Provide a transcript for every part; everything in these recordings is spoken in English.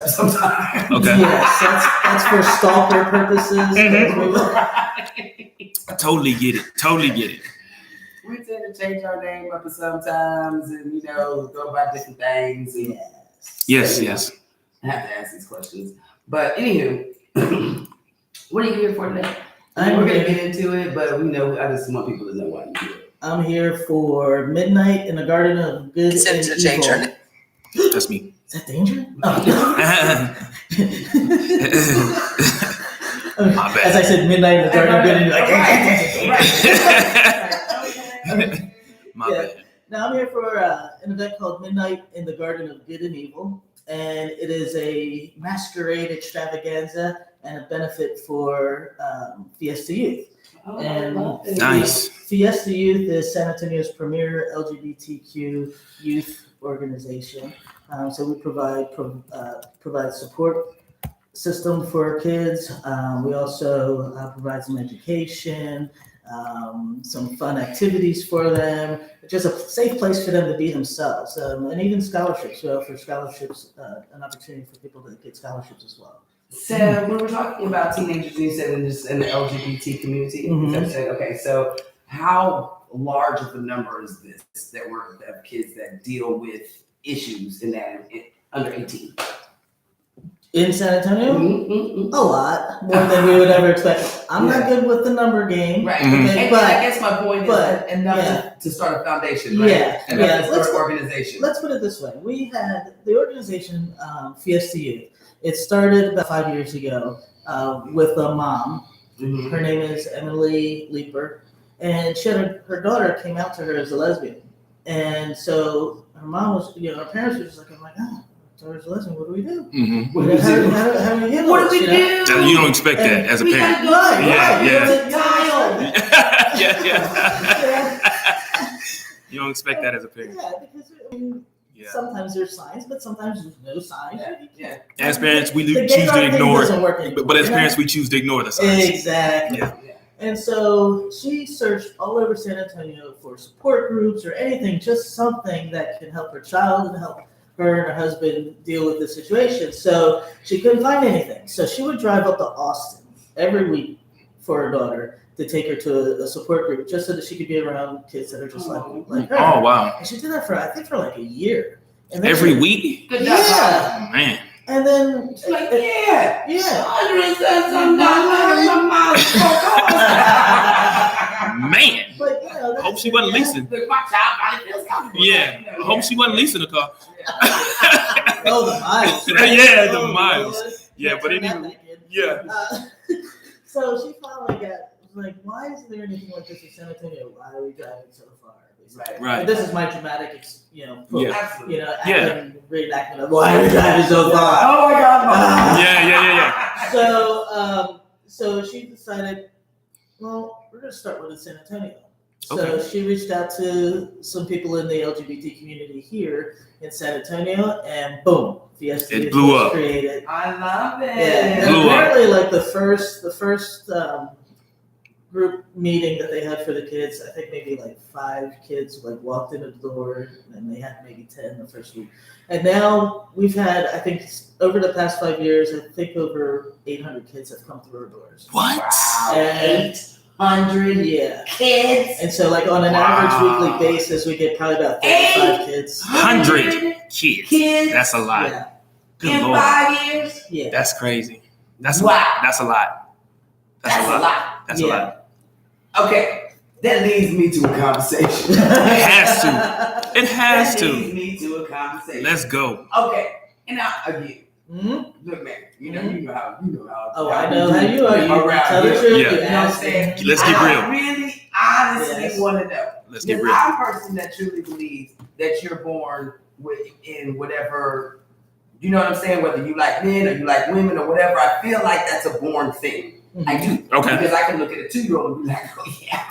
sometimes. Okay. Yes, that's for stalker purposes. I totally get it. We tend to change our name up sometimes and, go about different things. And Yes. I have to ask these questions. But anywho, what are you here for today? We're going to get into it, but I just want people to know why you're here. I'm here for Midnight in the Garden of Good and Evil. That's me. Is that danger? Oh. My bad. As I said, Midnight in the Garden of Good and Evil. My bad. Now I'm here for an event called Midnight in the Garden of Good and Evil, and it is a masquerade extravaganza and a benefit for Fiesta Youth. Nice. Fiesta Youth is San Antonio's premier LGBTQ youth organization. So we provide support system for kids. We also provide some education, some fun activities for them, just a safe place for them to be themselves, and even scholarships. We offer scholarships, an opportunity for people to get scholarships as well. So when we're talking about teenagers, you said in the LGBT community, okay, so how large of a number is this that we're of kids that deal with issues in that under 18? In San Antonio? A lot more than we would ever expect. I'm not good with the number game. Right. Okay, but I guess my point is enough to start a foundation, right? Enough to start an organization. Let's put it this way. We had the organization Fiesta Youth. It started about 5 years ago with a mom. Mm-hmm. Her name is Emily Leeper. And she had her daughter came out to her as a lesbian. And so her mom was, her parents were just like, oh my God. Daughter's a lesbian. What do we do? Mm-hmm. How do we handle What do we do? You don't expect that as a parent. Yeah. You don't expect that as a parent. Yeah, because sometimes there's signs, but sometimes there's no signs. Yeah. As parents, we choose to ignore it. But as parents, we choose to ignore the signs. Exactly. Yeah. And so she searched all over San Antonio for support groups or anything, just something that can help her child and help her and her husband deal with the situation. So she couldn't find anything. So she would drive up to Austin every week for her daughter to take her to a support group just so that she could be around kids that are just like her. Oh, wow. And she did that for like a year. And every week? Good job. Yeah. Oh, man. And then she's like, yeah. Man. But hope she wasn't leasing. Yeah. Hope she wasn't leasing a car. Oh, the miles. Right? Yeah, the miles. Yeah, but anyway. Yeah. So she finally was like, why isn't there anything like this in San Antonio? Why are we driving so far? Right. And this is my dramatic, reenactment of why are we driving so far? Oh my God. Yeah. So she decided, well, we're going to start with in San Antonio. So Okay. she reached out to some people in the LGBT community here in San Antonio, and boom, Fiesta it blew up. Created. I love it. Yeah, and apparently, like the first group meeting that they had for the kids, I think maybe like 5 kids walked in the door, and they had maybe 10 the first week. And now we've had, I think, over the past 5 years, I think over 800 kids have come through our doors. What? Wow. 800 kids. And so on an average weekly basis, we get probably about 35 kids. 100 kids. That's a lot. Yeah. Good in Lord. 5 years? Yeah. That's crazy. That's wow. That's a lot. That's a lot. That's a lot. Okay. That leads me to a conversation. It has to. It has that to. leads me to a conversation. Let's go. Okay. And now again. Mm-hmm. Look, man, you know how. Oh, I know how you are. You tell the truth. Yeah. You know what I'm saying? Let's get real. I really, honestly want to know. Let's get real. I'm a person that truly believes that you're born in whatever, you know what I'm saying? Whether you like men or you like women or whatever, I feel like that's a born thing. Mm-hmm. I do. Okay. Because I can look at a 2-year-old and be like, oh yeah.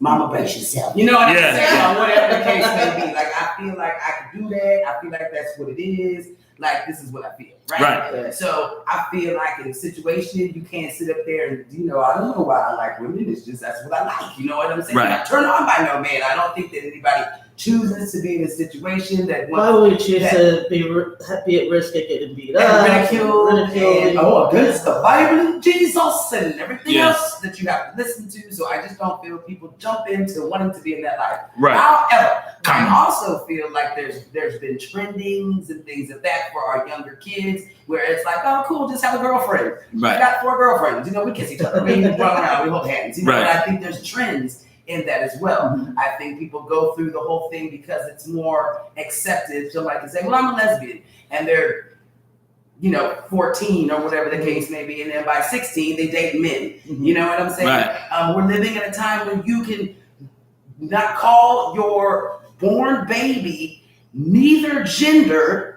Mama, brace yourself. You know what I'm saying? Or whatever the case may be. Like, I feel like I can do that. I feel like that's what it is. Like, this is what I feel. Right. So I feel like in a situation, you can't sit up there and, I don't know why I like women. It's just that's what I like. You know what I'm saying? Right. I'm turned on by no man. I don't think that anybody chooses to be in a situation that Why would we choose to be at risk of getting beat up, ridiculed, against the Bible and Jesus and everything else that you have to listen to? So I just don't feel people jump into wanting to be in that life. Right. However, I also feel like there's been trendings and things of that for our younger kids where it's like, oh, cool, just have a girlfriend. Right. I got 4 girlfriends. You know, we kiss each other. We run around, we hold hands. You know, Right. and I think there's trends in that as well. Mm-hmm. I think people go through the whole thing because it's more accepted. Somebody can say, well, I'm a lesbian, and they're 14 or whatever the case may be, and then by 16 they date men. Mm-hmm. You know what I'm saying? Right. We're living in a time when you can not call your born baby neither gender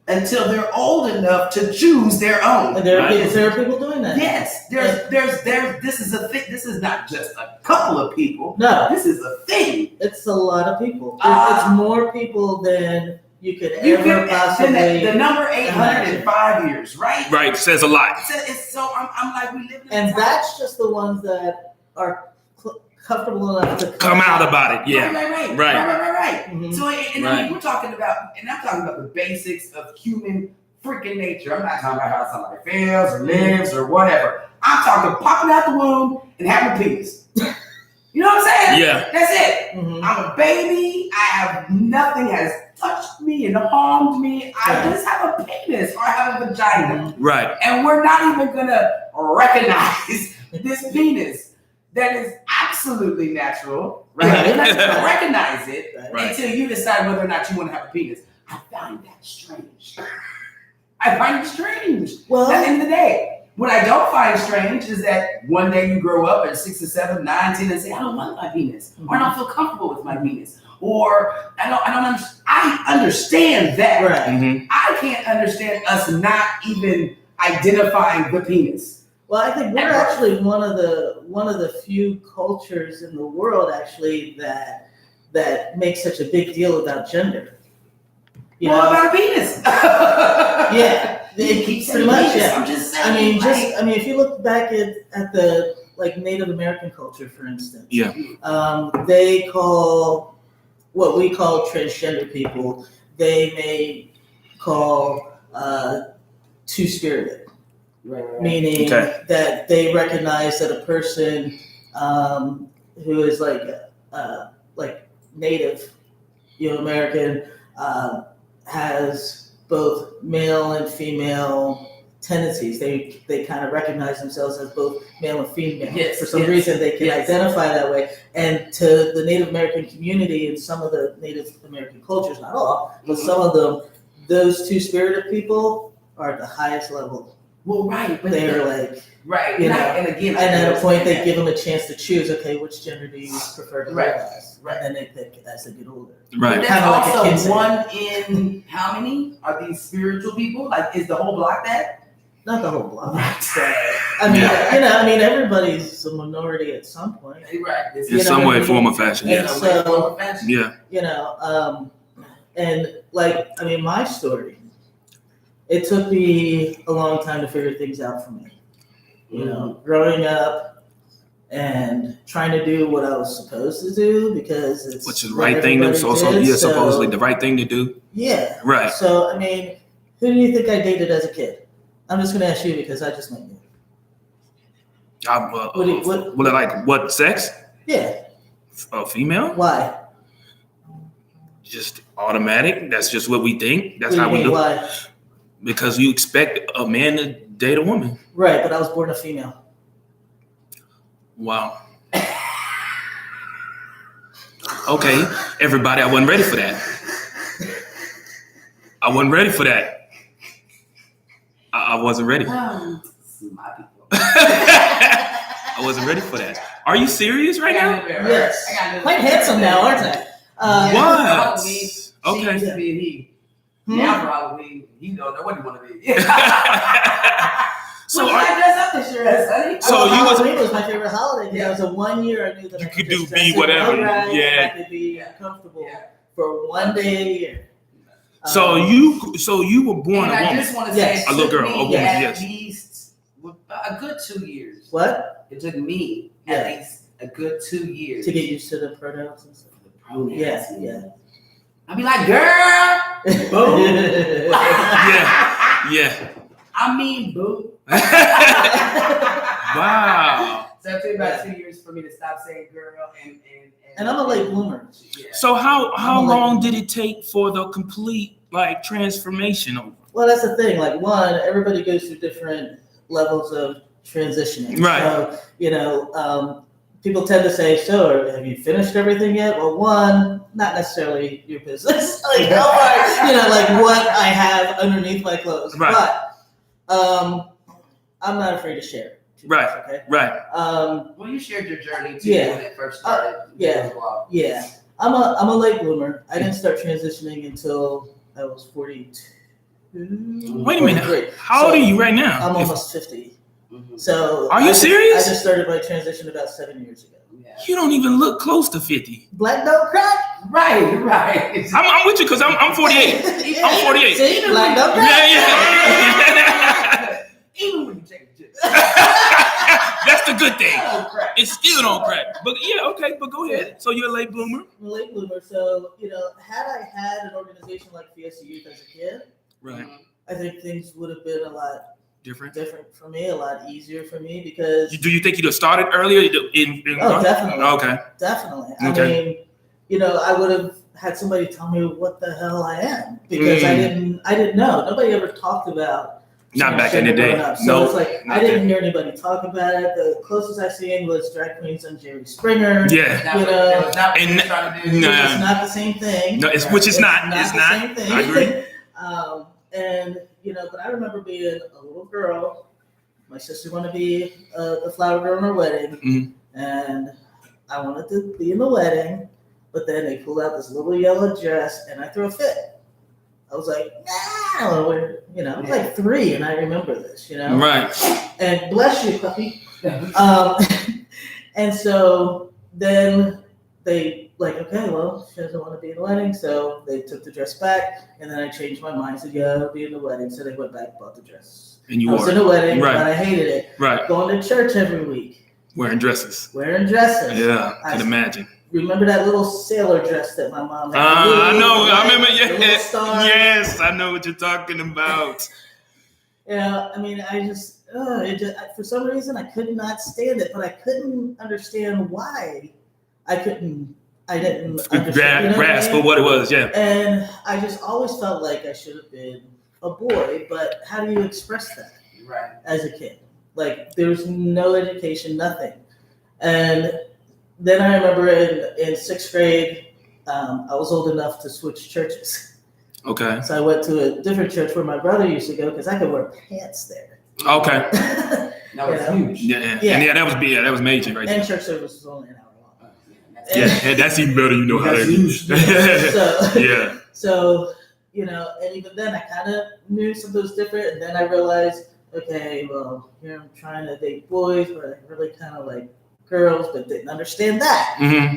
until they're old enough to choose their own. And there are people doing that. Yes, this is a thing. This is not just a couple of people. No, this is a thing. It's a lot of people. It's more people than you could ever possibly. The number 805 years, right? Right, says a lot. It's so I'm like, we live in and that's just the ones that are comfortable enough to come out about it. Yeah. Right. Mm-hmm. So, and I mean, we're talking about, and I'm talking about the basics of human freaking nature. I'm not talking about how somebody feels or lives or whatever. I'm talking popping out the womb and having a penis. You know what I'm saying? Yeah. That's it. Mm-hmm. I'm a baby. I have nothing has touched me and harmed me. I just have a penis or I have a vagina. Right. And we're not even gonna recognize this penis that is absolutely natural, right? We're not gonna recognize it until you decide whether or not you want to have a penis. I find that strange. I find it strange. Well, at the end of the day, what I don't find strange is that one day you grow up at 6 or 7, 9, 10 and say, I don't want my penis, or I don't feel comfortable with my penis, or I understand that. Right. Mm-hmm. I can't understand us not even identifying the penis. Well, I think we're actually one of the few cultures in the world actually that makes such a big deal about gender. About a penis. Yeah, pretty much. Yeah. I'm just saying. I mean, if you look back at the Native American culture, for instance. Yeah. They call what we call transgender people. They may call two-spirited. Right. Meaning that they recognize that a person who is like Native, American, has both male and female tendencies. They kind of recognize themselves as both male and female. Yes, For some reason, they can identify that way. And to the Native American community and some of the Native American cultures, not all, but some of them, those two-spirited people are at the highest level. Well, right, but they're like, right, and again, and at a point they give them a chance to choose. Okay, which gender do you prefer to live as? Right, and then they pick as they get older. Right, but that's also one in how many are these spiritual people? Like, is the whole block that? Not the whole block. I mean, everybody's a minority at some point. Right, in some way, form, or fashion. Yes. Yeah. And my story. It took me a long time to figure things out for me. Growing up and trying to do what I was supposed to do because it's which is the right thing to supposedly the right thing to do. Yeah. Right. So, I mean, who do you think I dated as a kid? I'm just going to ask you because I just met you. What sex? Yeah. Female? Why? Just automatic. That's just what we think. That's how we do. Why? Because you expect a man to date a woman. Right, but I was born a female. Wow. Okay, everybody, I wasn't ready for that. I wasn't ready for that. I wasn't ready. I wasn't ready for that. Are you serious right now? Yes. Quite handsome now, aren't I? What? Okay. Used to be he. Now probably he don't know what he want to be. So I dress up this year as honey. So Halloween was my favorite holiday because it was a 1 year I knew that you I could do just be whatever. I could be comfortable for 1 day a year. So you were born a woman. I just want to say, a little girl, a woman. At least a good 2 years. What? It took me at least a good 2 years to get used to the pronouns and stuff. The pronouns. Yeah. I'd be like, girl, boo. Yeah. I mean, boo. Wow. So it took about 2 years for me to stop saying girl And I'm a late bloomer. Yeah. So how long did it take for the complete like transformation? Well, that's the thing. Like, one, everybody goes through different levels of transitioning. Right. So, people tend to say, so have you finished everything yet? Well, one, not necessarily your business. Like, how far, like what I have underneath my clothes. Right. But I'm not afraid to share. Right. Okay. Right. Well, you shared your journey too Yeah. when it first started. Yeah. Yeah. I'm a late bloomer. I didn't start transitioning until I was 42. Wait a minute. How old are you right now? I'm almost 50. Mm-hmm. So are you serious? I just started my transition about 7 years ago. Yeah. You don't even look close to 50. Black don't crack. Right. I'm with you because I'm 48. I'm 48. See, black don't crack. Yeah. Even when you take it. That's the good thing. Crack. It still don't crack. But yeah, okay. But go ahead. So you're a late bloomer. I'm a late bloomer. So had I had an organization like Fiesta Youth as a kid, Right. I think things would have been a lot Different for me, a lot easier for me because. Do you think you'd have started earlier? Oh, definitely. Okay. Definitely. Okay. I mean, I would have had somebody tell me what the hell I am because I didn't know. Nobody ever talked about. Not back in the day. So it's like I didn't hear anybody talk about it. The closest I seen was drag queens on Jerry Springer. Yeah. That was not what you're trying to do. It's not the same thing. No, which is not. It's the not. same thing. I agree. But I remember being a little girl. My sister wanted to be the flower girl in her wedding, and I wanted to be in the wedding. But then they pulled out this little yellow dress, and I threw a fit. I was like, nah, I was like 3, and I remember this, Right. And bless you, puppy. And so then they okay, well, she doesn't want to be in the wedding, so they took the dress back, and then I changed my mind, said, yeah, I'll be in the wedding, so they went back and bought the dress. And you I was in the wedding, right. But I hated it. Right. Going to church every week. Wearing dresses. Yeah, I can imagine. Remember that little sailor dress that my mom had? I know. I remember. Yes, I know what you're talking about. I mean, for some reason, I could not stand it, but I couldn't understand why I didn't understand. Grasp for what it was, yeah. And I just always felt like I should have been a boy, but how do you express that as a kid? Like, there's no education, nothing. And then I remember in 6th grade, I was old enough to switch churches. Okay. So I went to a different church where my brother used to go because I could wear pants there. Okay. That was huge. Yeah. That was major right there. And church service was only an hour long. Yeah, that's even better. You know how to do. Yeah. So, and even then I kind of knew something was different. And then I realized, okay, well, here I'm trying to date boys, but I really kind of like girls, but didn't understand that. Mm-hmm.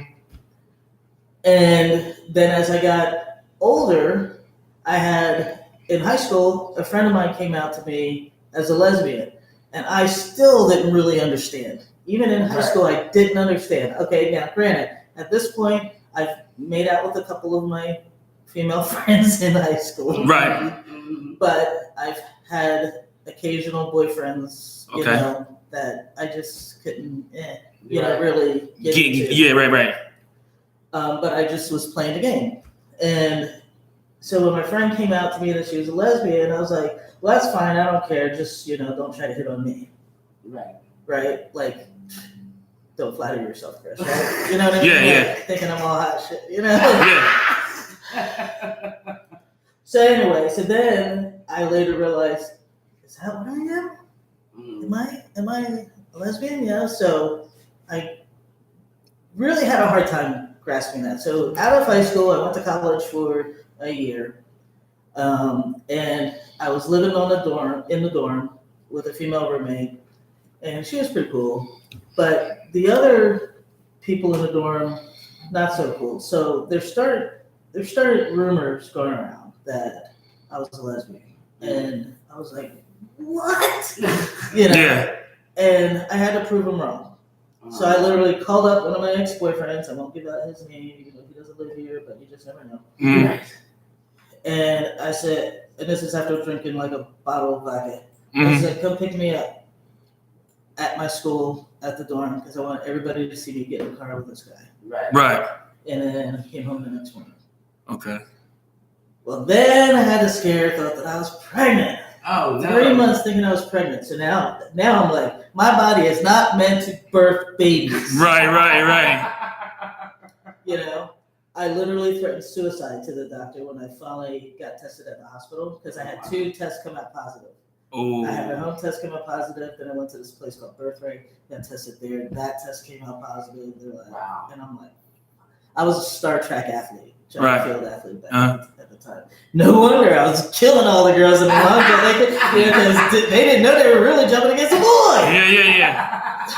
And then as I got older, I had, in high school, a friend of mine came out to me as a lesbian, and I still didn't really understand. Even in high school, I didn't understand. Okay, now granted, at this point, I've made out with a couple of my female friends in high school. Right. But I've had occasional boyfriends, that I just couldn't, really get into. Yeah, right. But I just was playing the game. And so when my friend came out to me that she was a lesbian, I was like, well, that's fine. I don't care. Just, don't try to hit on me. Right? Like, don't flatter yourself, Chris. Right? You know what I mean? Yeah. Thinking I'm all hot shit, Yeah. So anyway, then I later realized, is that what I am? Am I a lesbian? Yeah. So I really had a hard time grasping that. So out of high school, I went to college for a year, and I was living in the dorm with a female roommate, and she was pretty cool. But the other people in the dorm, not so cool. So there started rumors going around that I was a lesbian, and I was like, what? Yeah. And I had to prove them wrong. So I literally called up one of my ex-boyfriends. I won't give out his name, even though he doesn't live here, but you just never know. And I said, and this is after drinking like a bottle of vodka. I said, come pick me up at my school at the dorm because I want everybody to see me get in the car with this guy. Right. And then I came home the next morning. Okay. Well, then I had a scare, thought that I was pregnant. Oh, no. 3 months thinking I was pregnant. So now I'm like, my body is not meant to birth babies. Right. You know, I literally threatened suicide to the doctor when I finally got tested at the hospital because I had 2 tests come out positive. Oh. I had a home test come out positive, then I went to this place called Birthright, got tested there. That test came out positive. Wow. And I'm like, I was a Star Trek athlete, Right. field athlete at the time. No wonder I was killing all the girls in the lounge because they didn't know they were really jumping against a boy. Yeah.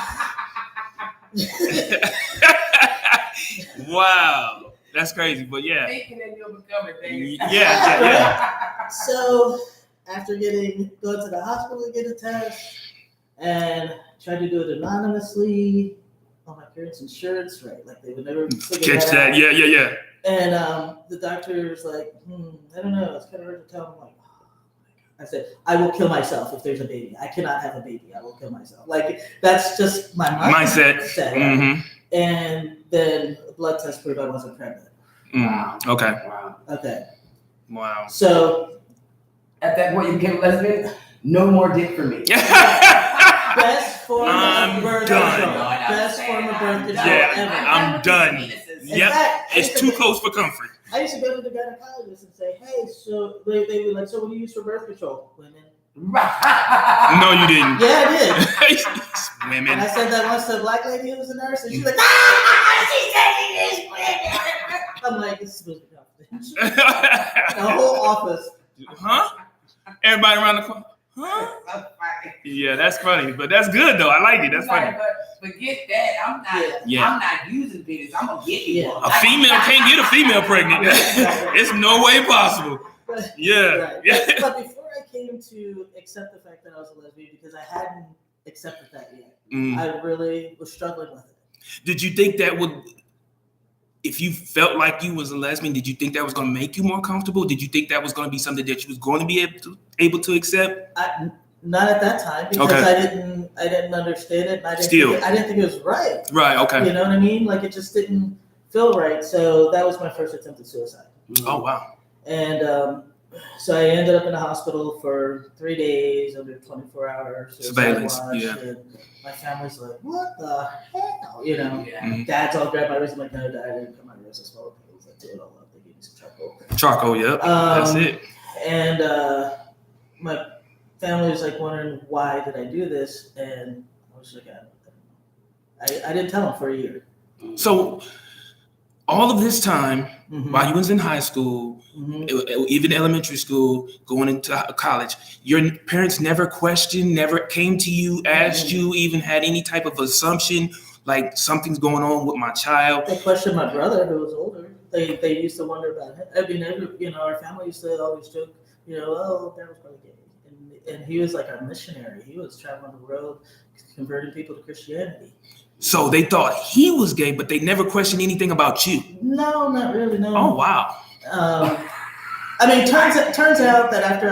Wow. That's crazy, but yeah. Thinking that you'll become a baby. Yeah. So after going to the hospital to get a test and tried to do it anonymously on my parents' insurance, right? Like they would never figure Catch that that. out. Yeah. And the doctor was like, I don't know. It's kind of hard to tell. I'm like, oh my God. I said, I will kill myself if there's a baby. I cannot have a baby. I will kill myself. Like that's just my mindset. Mm-hmm. And then a blood test proved I wasn't pregnant. Wow. Okay. Wow. So at that point, you became a lesbian. No more dick for me. Best form I'm of birth done. control. Best form of birth control ever. I'm done. Yep. Fact, It's too close for comfort. I used to go to the gynecologist and say, hey, so they were like, so what do you use for birth control? Women. No, you didn't. Yeah, I did. Women. And I said that once to a black lady who was a nurse, and she's like, she said it is women. I'm like, this is supposed to be confidential. The whole office. Huh? Everybody around the corner. Huh? Yeah, that's funny, but that's good though. I like it. That's funny. But forget that. I'm not using penis. I'm gonna get you one. A female can't get a female pregnant. It's no way possible. Yeah. Right. But before I came to accept the fact that I was a lesbian, because I hadn't accepted that yet, I really was struggling with it. Did you think that would, if you felt like you was a lesbian, did you think that was going to make you more comfortable? Did you think that was going to be something that you was going to be able to accept? Not at that time because I didn't understand it. And I didn't think it was right. Right. Okay. You know what I mean? Like it just didn't feel right. So that was my first attempt at suicide. Oh wow. And so I ended up in the hospital for 3 days under 24-hour surveillance. Yeah. And my family's like, what the hell? You know, Mm-hmm. Dad's all grabbed my wrist. I'm like, no, Dad, I didn't come out of this. I smelled pills. I did it all up. They gave me some charcoal. Charcoal, yep. That's it. And my family was like wondering why did I do this, and I was like, I didn't tell them for a year. So all of this time, while you was in high school, even elementary school, going into college, your parents never questioned, never came to you, asked you, even had any type of assumption, like something's going on with my child? They questioned my brother, who was older. They used to wonder about him. I mean, our family used to always joke, oh, that was probably gay. And he was like a missionary. He was traveling the road, converting people to Christianity. So they thought he was gay, but they never questioned anything about you. No, not really. No. Oh wow. I mean, turns out that after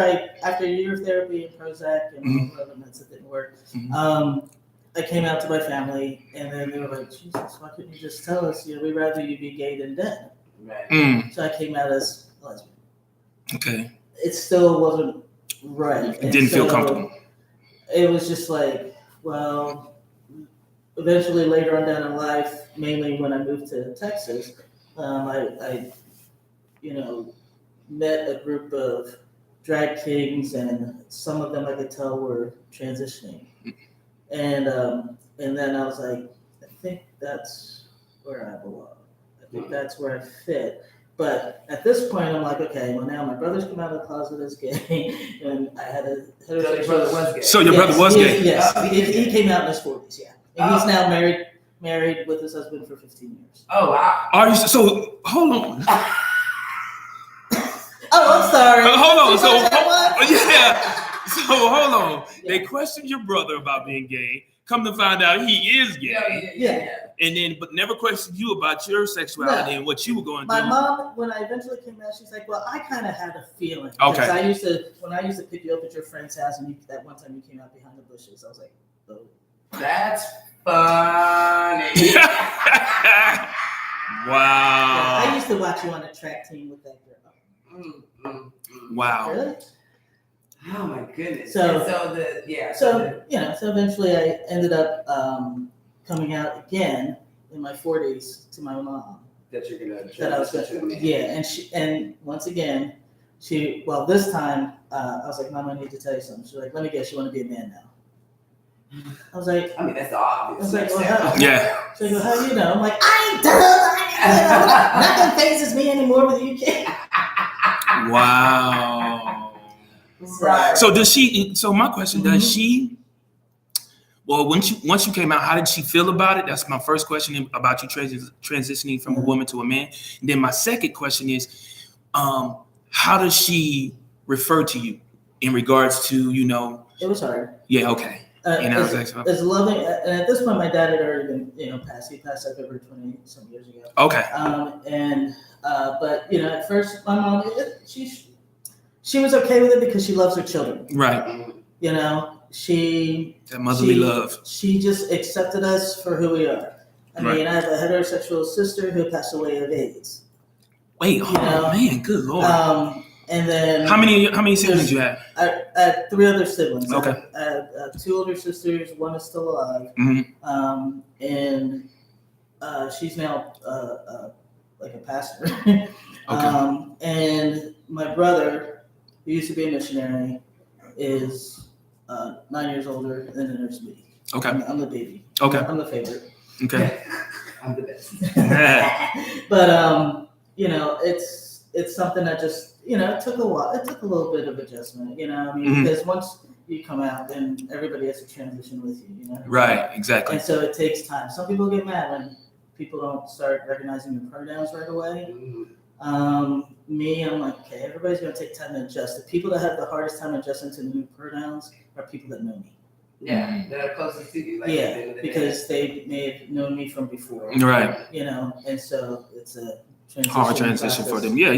a year of therapy and Prozac and other meds that didn't work, I came out to my family, and then they were like, "Jesus, why couldn't you just tell us? We'd rather you be gay than dead." Right. So I came out as lesbian. Okay. It still wasn't right. It didn't feel comfortable. It was just like, well. Eventually, later on down in life, mainly when I moved to Texas, I met a group of drag kings, and some of them I could tell were transitioning, and then I was like, I think that's where I belong. I think that's where I fit. But at this point, I'm like, okay, well now my brother's come out of the closet as gay, and I had a heterosexual. So your brother was gay. So your brother was gay. Yes, he came out in his 40s. Yeah. And he's now married with his husband for 15 years. Oh, wow. Are you so? Hold on. I'm sorry. Hold on. So What? yeah. So hold on. Yeah. They questioned your brother about being gay, come to find out he is gay. Yeah. And then, but never questioned you about your sexuality and what you were going My through. mom, when I eventually came out, she's like, "Well, I kind of had a feeling." Because Okay. when I used to pick you up at your friend's house, and that one time you came out behind the bushes, I was like, "Oh, That's funny." Wow. I used to watch you on the track team with that girl. Wow. Really? Oh my goodness. So eventually I ended up coming out again in my 40s to my mom. That you're gonna. That I was going to. Yeah, and once again, this time I was like, "Mom, I need to tell you something." She's like, "Let me guess, you want to be a man now?" I was like, I mean, that's the obvious. I was like, "Well, how?" Yeah. She's like, "Well, how do you know?" I'm like, "I ain't dumb. Nothing phases me anymore with you kids." Wow. Right. So does she? So my question: Does she? Well, once you came out, how did she feel about it? That's my first question about you transitioning from a woman to a man. And then my second question is, how does she refer to you in regards to It was hard. Yeah. Okay. It's loving, and at this point, my dad had already been, passed. He passed like over 20 some years ago. Okay. But at first, my mom, she was okay with it because she loves her children. Right. That motherly love. She just accepted us for who we are. I mean, I have a heterosexual sister who passed away of AIDS. Wait, man, good Lord. And then how many siblings you have? I had 3 other siblings. Okay. I had 2 older sisters. One is still alive. Mm-hmm. And she's now like a pastor. Okay. And my brother, who used to be a missionary, is 9 years older, and then there's me. Okay. I'm the baby. Okay. I'm the favorite. Okay. I'm the best. But it's something that just it took a while. It took a little bit of adjustment. Because once you come out, then everybody has to transition with you. Right. Exactly. And so it takes time. Some people get mad when people don't start recognizing the pronouns right away. Me, I'm like, okay, everybody's gonna take time to adjust. The people that have the hardest time adjusting to the new pronouns are people that know me. Yeah, that are closest to you. Because they may have known me from before. Right. And so it's a hard transition for them. Yeah.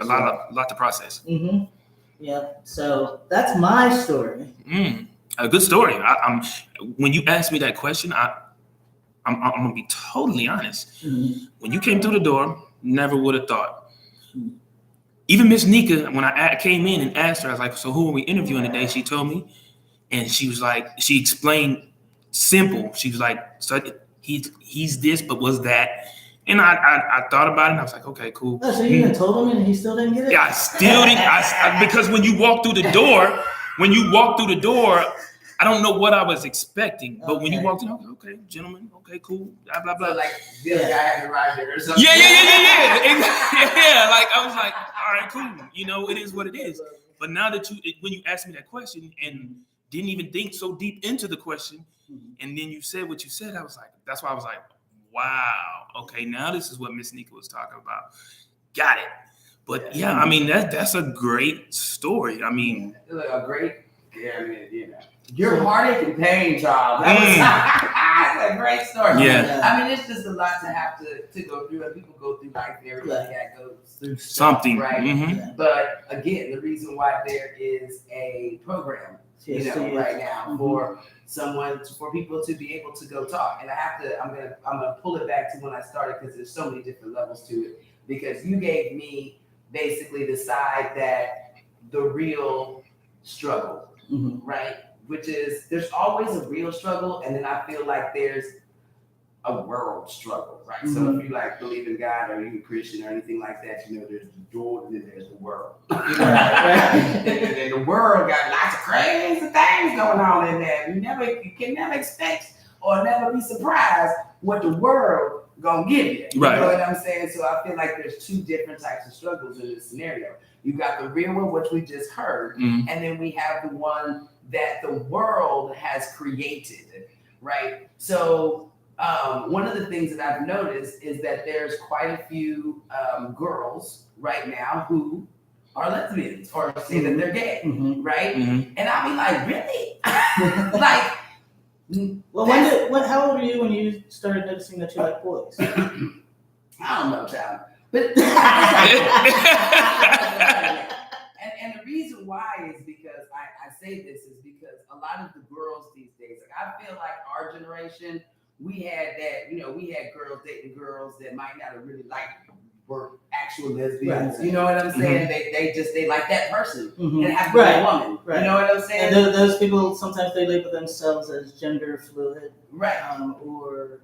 A lot to process. Mm-hmm. Yeah. So that's my story. A good story. I'm when you asked me that question, I'm gonna be totally honest. Mm-hmm. When you came through the door, never would have thought. Even Ms.Neka, when I came in and asked her, I was like, "So who are we interviewing today?" She told me, and she was like, she explained simple. She was like, "So he's this, but was that?" And I thought about it, and I was like, "Okay, cool." Oh, so you even told him, and he still didn't get it? Yeah, I still didn't. Because when you walk through the door, I don't know what I was expecting, but when you walked in, okay, gentlemen, okay, cool, blah blah blah. So like this guy had to ride there or something. Yeah. Like I was like, all right, cool. It is what it is. But now that when you asked me that question and didn't even think so deep into the question, and then you said what you said, I was like, that's why I was like, wow, okay, now this is what Ms.Neka was talking about. Got it. But yeah, I mean that's a great story. I mean, a great. Yeah, I mean, your heartache and pain, child. That's a great story. Yeah. I mean, it's just a lot to have to go through, and people go through life. Everybody goes through something, right? Mm-hmm. But again, the reason why there is a program, right now for people to be able to go talk, and I'm gonna pull it back to when I started because there's so many different levels to it. Because you gave me basically the side that the real struggle. Right? Which is there's always a real struggle, and then I feel like there's a world struggle, right? So if you believe in God or you Christian or anything like that, there's the door and then there's the world. And the world got lots of crazy things going on in there. You can never expect or never be surprised what the world gonna give you. You know what I'm saying? So I feel like there's 2 different types of struggles in this scenario. You got the real one, which we just heard, and then we have the one that the world has created, right? So one of the things that I've noticed is that there's quite a few girls right now who are lesbians or say that they're gay, right? And I'll be like, really? Well, how old were you when you started noticing that you like boys? I don't know, child. But and the reason why is because I say this is because a lot of the girls these days, like I feel like our generation, we had that, we had girls dating girls that might not have really were actual lesbians. Right. You know what I'm saying? They like that person Mm-hmm. and have to be a woman. Right. You know what I'm saying? And those people, sometimes they label themselves as gender fluid. Right. Or,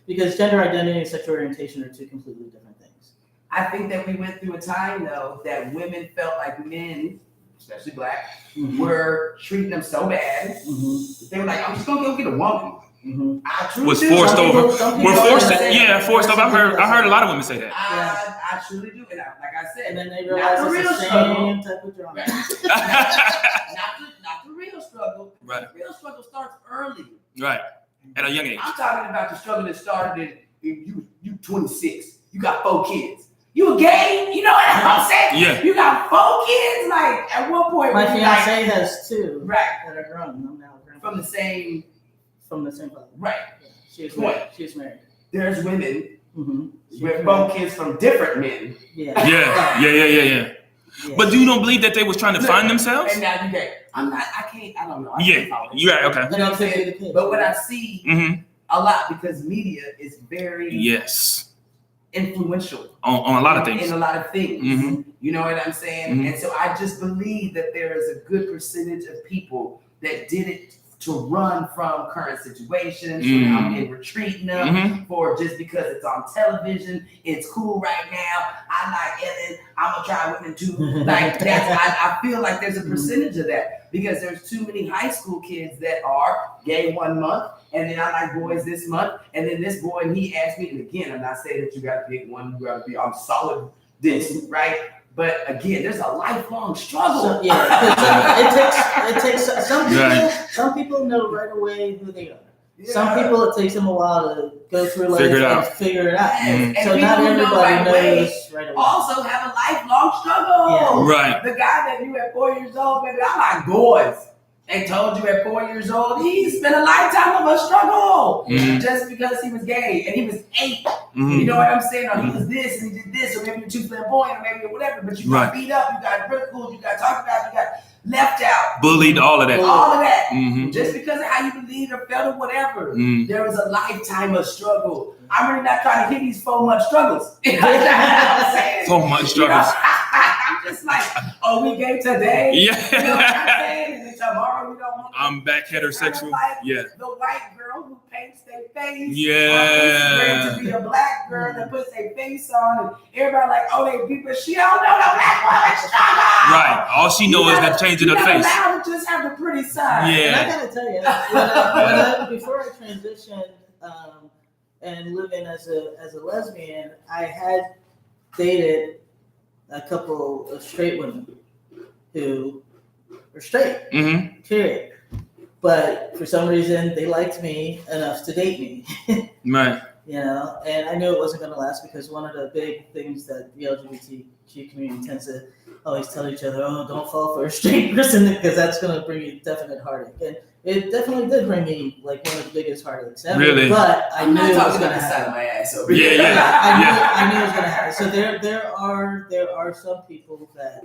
because gender identity and sexual orientation are two completely different things. I think that we went through a time, though, that women felt like men, especially black, were treating them so bad. Mm-hmm. They were like, I'm just going to go get a woman. Mm-hmm. I truly was do. forced over. We're forced over. I heard a lot of women say that. I truly do. And like I said, and then they realize it's the same type of drama. Right. not the real struggle. Right. The real struggle starts early. Right. At a young age. I'm talking about the struggle that started in you 26. You got 4 kids. You a gay? You know what I'm saying? Yeah. You got 4 kids? Like, at one point, my fiance has 2 right, that are grown. I'm now from the same father. Right. Yeah, she's married. There's women with 4 kids from different men. Yeah. But you don't believe that they was trying to find themselves? And now you can't. I don't know. You're right, okay. You know what I'm saying? But what I see a lot, because media is very influential on a lot of things. In a lot of things. Mm-hmm. You know what I'm saying? And so I just believe that there is a good percentage of people that did it to run from current situations, and retreating them for just because it's on television, it's cool right now. I like Ellen, I'm gonna try women too. Like I feel like there's a percentage of that because there's too many high school kids that are gay 1 month, and then I like boys this month, and then this boy, and he asked me, and again, I'm not saying that you gotta pick one, you gotta be, I'm solid this, right? But again, there's a lifelong struggle. So, it takes some people know right away who they are. Yeah. Some people, it takes them a while to go through life and figure it out. Yes. So not everybody knows right away. Also have a lifelong struggle. Yeah. Right. The guy that you at 4 years old, baby, I like boys. They told you at 4 years old, he spent a lifetime of a struggle just because he was gay and he was 8. You know what I'm saying? Or he was this and he did this, or maybe you're too flamboyant, or maybe whatever. But you got beat up, you got ridiculed, you got talked about, you got left out, bullied, all of that. Just because of how you believed or felt or whatever. There was a lifetime of struggle. I'm really not trying to hit these 4 month struggles. You know what I'm saying? 4 month struggles. I'm just like, oh, we gay today. Yeah. You know what I'm saying? And then tomorrow we don't want to. I'm back heterosexual. Like the white girl who paints their face. Yeah. To be a black girl that puts their face on, and everybody like, oh, they people. She don't know the black woman struggle. Right. All she knows is the changing her face. Now to just have the pretty side. Yeah. And I gotta tell you, before I transitioned and living as a lesbian, I had dated a couple of straight women who were straight, period. But for some reason, they liked me enough to date me. Right. And I knew it wasn't going to last because one of the big things that the LGBTQ community tends to always tell each other, oh, don't fall for a straight person because that's going to bring you definite heartache. And it definitely did bring me like one of the biggest heartaches ever. Really? But I knew it was going to happen. My ass over I knew it was going to happen. So there are some people that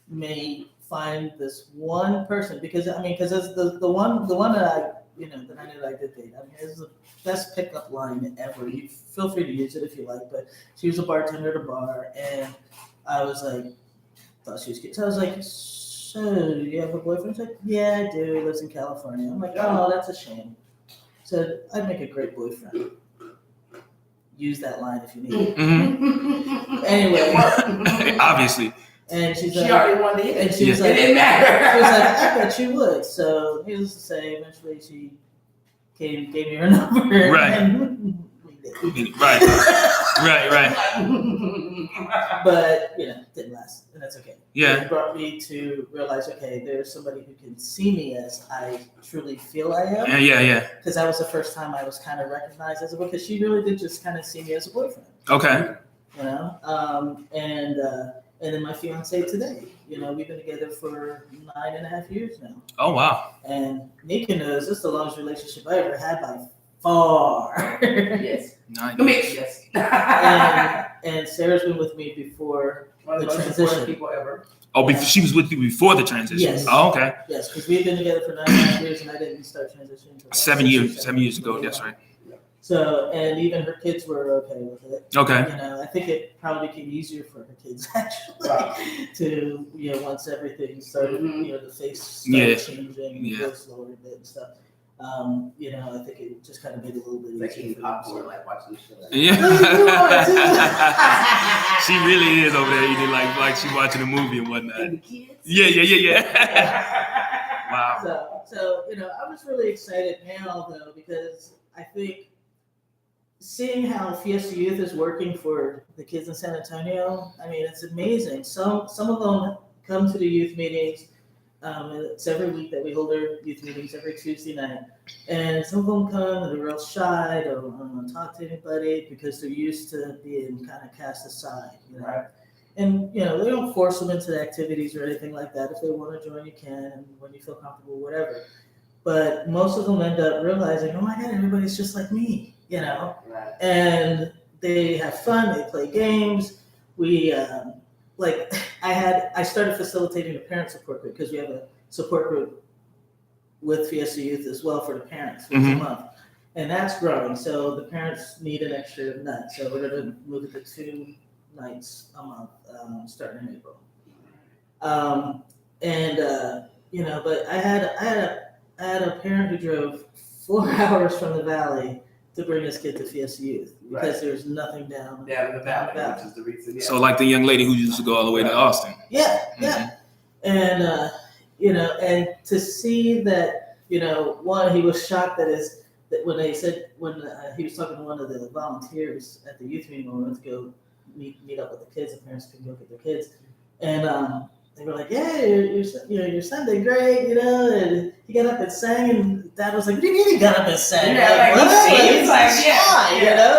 may find this one person because the one that I knew that I did date. I mean, it's the best pickup line ever. You feel free to use it if you like, but she was a bartender at a bar, and I was like, thought she was cute. So I was like, so do you have a boyfriend? She's like, yeah, I do. He lives in California. I'm like, oh, that's a shame. So I'd make a great boyfriend. Use that line if you need it. Anyway, obviously. And she's she like, already wanted it. And she was like, it didn't matter. She was like, I bet you would. So needless to say, eventually she gave me her number. Right. And we did. Right. But it didn't last, and that's okay. Yeah. It brought me to realize, okay, there's somebody who can see me as I truly feel I am. Yeah. Because that was the first time I was kind of recognized as a boyfriend. Because she really did just kind of see me as a boyfriend. Okay. And then my fiance today. we've been together for 9.5 years now. Oh, wow. And Nika knows this is the longest relationship I ever had by far. Yes. Nice. Come here. Yes. And Sarah's been with me before One of the the most transition. supportive people ever. Oh, she was with you before the transition? Yes. Oh, okay. Yes, because we've been together for 9.5 years, and I didn't start transitioning until about 7 years. 7 years ago. That's right. So, and even her kids were okay with it. Okay. I think it probably became easier for her kids actually to, once everything started, the face started changing and go slower a bit and stuff. I think it just kind of made it a little bit Like easier eating for them. popcorn, like watching the show. Yeah. She really is over there eating like she's watching a movie and whatnot. And the kids. Yeah. Wow. So I was really excited now though, because I think seeing how Fiesta Youth is working for the kids in San Antonio, I mean, it's amazing. Some of them come to the youth meetings. It's every week that we hold our youth meetings every Tuesday night. And some of them come and they're real shy, they don't want to talk to anybody because they're used to being kind of cast aside, Right. And, they don't force them into the activities or anything like that. If they want to join, you can, and when you feel comfortable, whatever. But most of them end up realizing, oh my God, everybody's just like me, Right. And they have fun, they play games. We, I started facilitating a parent support group because we have a support group with Fiesta Youth as well for the parents once a month. And that's growing. So the parents need an extra night. So we're going to move it to 2 nights a month starting in April. But I had a parent who drove 4 hours from the valley to bring his kid to Fiesta Youth because there's nothing down in the valley, which is the reason. Yeah. So like the young lady who used to go all the way to Austin. Yeah. And and to see that, one, he was shocked that when he was talking to one of the volunteers at the youth meeting when we went to go meet up with the kids, the parents could go get their kids, and they were like, yeah, your son did great, and he got up and sang, and Dad was like, what do you mean he got up and sang? Yeah,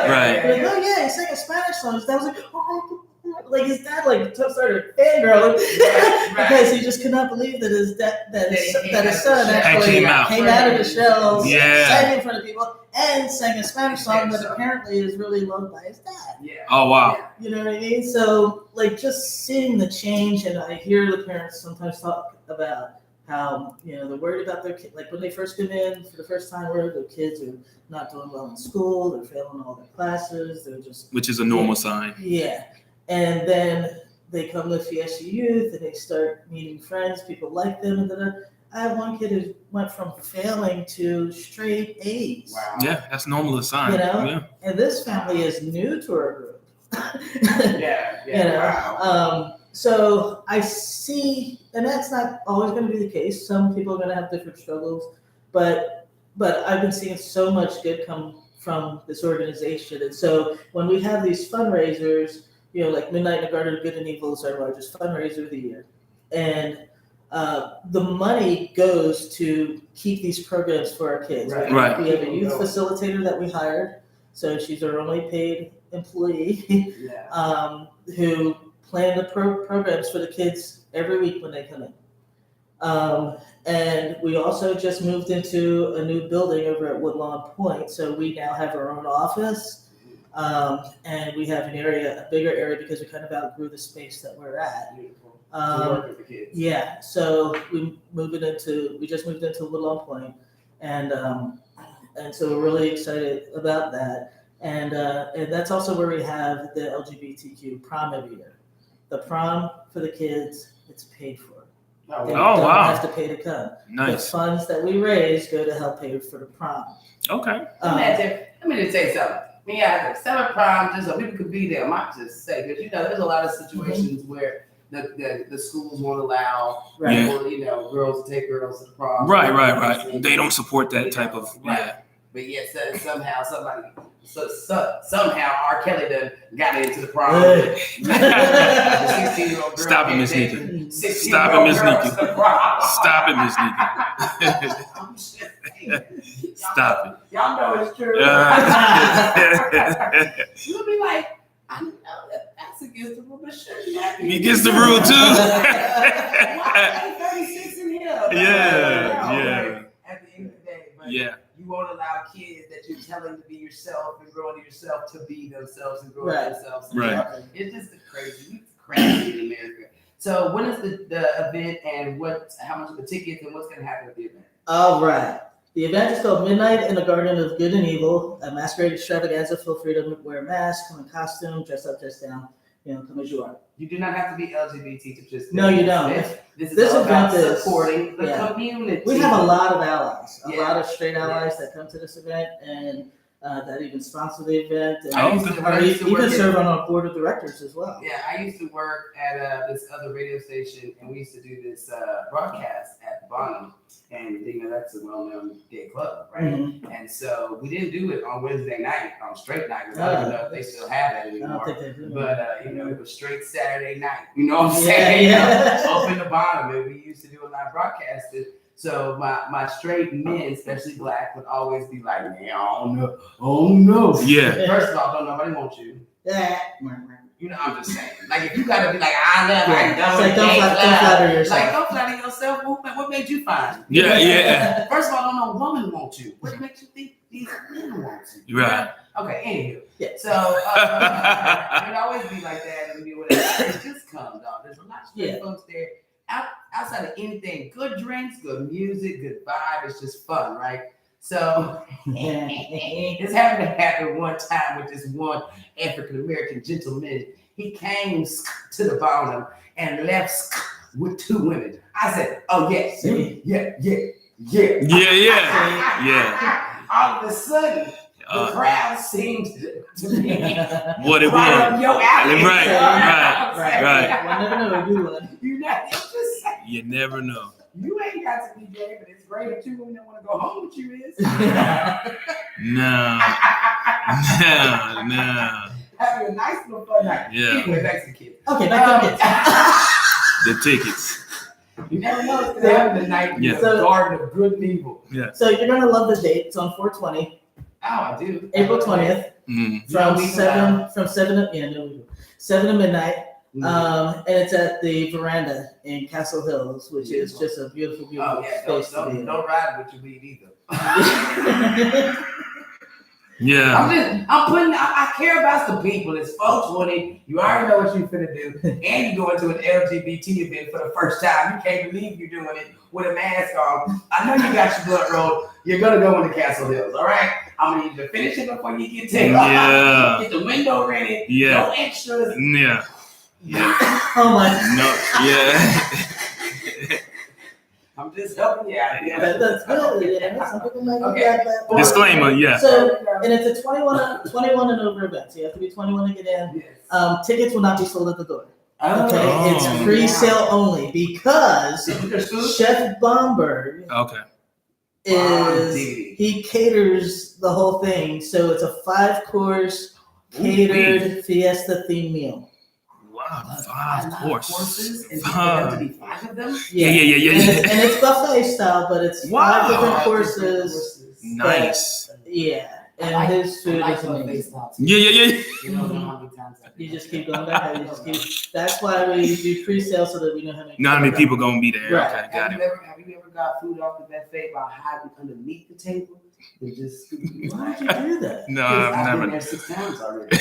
Right. Right. Like, oh yeah, he sang a Spanish song. His dad was like, oh, like his dad started fangirling because he just could not believe that his son actually came out of the shell, sang in front of people, and sang a Spanish song that apparently is really loved by his dad. Yeah. Oh wow. You know what I mean? So just seeing the change, and I hear the parents sometimes talk about how they're worried about their kids. Like when they first come in for the first time, where their kids are not doing well in school, they're failing all their classes, which is a normal sign. Yeah. And then they come to Fiesta Youth and they start meeting friends, people like them. And I have one kid who went from failing to straight A's. Wow. Yeah, that's normal sign. Yeah. And this family is new to our group. Wow. So I see, and that's not always going to be the case. Some people are going to have different struggles, but I've been seeing so much good come from this organization. And so when we have these fundraisers, like Midnight in the Garden of Good and Evil is our largest fundraiser of the year. And the money goes to keep these programs for our kids. Right. We have a youth facilitator that we hired. So she's our only paid employee who plan the programs for the kids every week when they come in. And we also just moved into a new building over at Woodlawn Point. So we now have our own office. And we have a bigger area because we kind of outgrew the space that we're at. Beautiful. To work with the kids. Yeah, so we just moved into Woodlawn Point, and so we're really excited about that. And that's also where we have the LGBTQ prom every year. The prom for the kids, it's paid for. They don't have to pay to come. Nice. The funds that we raise go to help pay for the prom. Okay. Imagine, let me just say something. We have 7 proms just so people could be there. I might just say, because there's a lot of situations where the schools won't allow people, girls to take girls to the prom. Right. They don't support that type of But yet somehow somehow R. Kelly done got into the prom. Hey. The 16-year-old girl. Stop it, Ms.Neka. Stop it, Ms.Neka. Stop it. Y'all know it's true. You'll be like, I know that's that's against the rule, but shouldn't that be? He gets the rule too. Why 36 in here? Yeah. At the end of the day, but Yeah. you won't allow kids that you're telling to be yourself and grow into yourself to be themselves and grow into themselves. Right. It's just it's crazy in America. So when is the event and how much of the tickets and what's going to happen at the event? All right. The event is called Midnight in the Garden of Good and Evil, a masquerade extravaganza. Feel free to wear a mask, come in costume, dress up, dress down, come as you are. You do not have to be LGBT to just. No, you don't. This This all about event is supporting the community. We have a lot of allies, a Yeah. lot of straight allies that come to this event and that even sponsor the event and I used to work even serve on our board of directors as well. Yeah, I used to work at this other radio station, and we used to do this broadcast at the bottom, and that's a well-known gay club, right? Mm-hmm. And so we didn't do it on Wednesday night, on straight night. I don't know if they still have that I don't anymore. think they do. But it was straight Saturday night. You know what I'm Yeah, saying? yeah. Up in the bottom, and we used to do a live broadcast. So my straight men, especially black, would always be like, "Man, I don't know." Yeah. First of all, don't nobody want you. Yeah. I'm just saying. Like, if you gotta be like, I never, It's like, don't flatter yourself. Like, don't flatter yourself. What made you find? Yeah. First of all, don't no woman want you. What makes you think these men want you? Right. Okay, anywho. Yeah. So, it always be like that and be whatever. It just come, dog. There's a lot of straight folks there. Outside of anything, good drinks, good music, good vibe. It's just fun, right? So, this happened to happen one time with this one African American gentleman. He came to the bottom and left with two women. I said, "Oh yes, yeah." All of a sudden, the crowd seemed to be what it right was. up your alley. Right. We'll never know who do one. You never know. You ain't got to be gay, but it's great if two women that want to go home with you is. No. Having a nice little fun night. Yeah. Anyway, back to the kids. Okay, back to the The tickets. You never know it's gonna happen tonight in the Garden of Good and Evil. Yeah. So you're gonna love the date. It's on 4/20. Oh, I do. April 20th. Mm. From 7 to midnight. And it's at the Veranda in Castle Hills, which is just a beautiful space to be in. Don't ride with your weed either. Yeah. I care about the people. It's 420. You already know what you're finna do. And you go into an LGBT event for the first time. You can't believe you're doing it with a mask on. I know you got your blood rolled. You're gonna go into Castle Hills, all right? I'm gonna need you to finish it before you get taken off. Yeah. Get the window ready. Yeah. No extras. Yeah. Oh my. No. Yeah. I'm just helping you out. That's good. Yeah. Some people might get that. Disclaimer. Yeah. So, and it's a 21 and over event. So you have to be 21 to get in. Yes. Tickets will not be sold at the door. Okay, Oh. it's pre-sale only because Chef Bomberg he caters the whole thing. So it's a 5-course catered fiesta themed meal. Wow, 5 courses. And for them to be 5 of them? Yeah. And it's buffet style, but it's 5 different courses. Nice. Yeah. And his food is amazing. Yeah. You don't know how many times You just keep going back. That's why we do pre-sale so that we know how many people gonna be there. Right. Okay, got it. Have you ever got food off the buffet by hiding underneath the table? And just Why did you do that? No, I've I've been never. there 6 times already.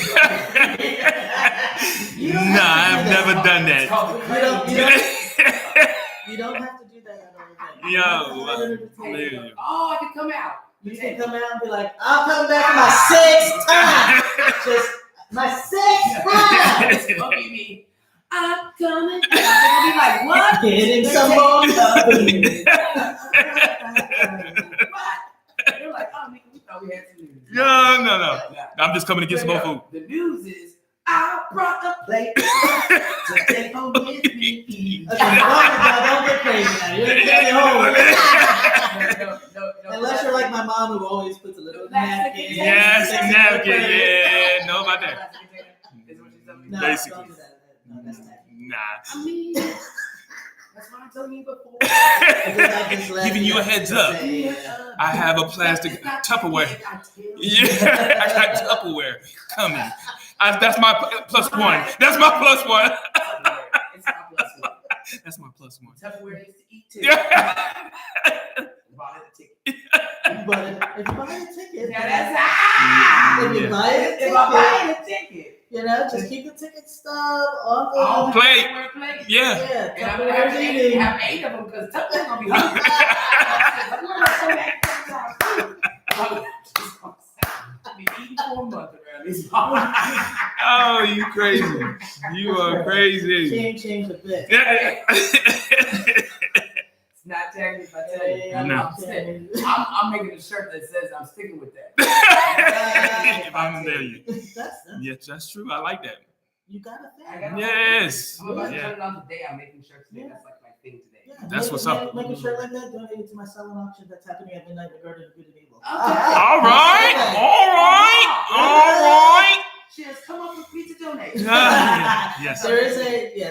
No, I've never done that. You don't have to do that at all. Yo, Oh, I can come out. You can come out and be like, I'll come back for my 6th time. Just my 6th time. Look at me. I'm coming. I'll be like, what? Getting some more. What? They're like, oh, nigga, we thought we had some news. No. I'm just coming to get some more food. The news is, I brought a plate to take home with me. Okay, don't get crazy now. You're getting home. Unless you're like my mom who always puts a little napkin. Yes, napkin. Yeah, know about that. No, Basically. don't do that. No, that's tacky. Nah. I mean, that's what I told you before. Giving you a heads up. Yeah. I have a plastic Tupperware. Yeah, I got Tupperware coming. That's my plus one. That's my plus one. It's my plus one. That's my plus one. Tupperware needs to eat too. Yeah. Bought it a ticket. But if you buy a ticket, Yeah, that's if you buy a if I'm buying ticket, a ticket. you know, just keep the ticket stub on the On the Plate. Tupperware plate. Yeah. Yeah, And I'm Tupperware's gonna eating. have 8 of them because Tupperware's gonna be hungry. I'll be eating for a month around these parts. Oh, you crazy. You are She crazy. ain't changed a bit. It's not tagging if I tell you. No. I'm making a shirt that says I'm sticking with that. If I'm there, you. That's Yes, that's true. I like that. you got a I thing. got Yes. I'm about to Yeah. turn it on today. I'm making shirts today. That's like my thing today. Yeah, That's what's up. Make a shirt like that, donate it to my silent auction that's happening at midnight in the Garden of Good and Evil. Okay. All right. All right. Cheers. Come up with me to donate. Yes. There is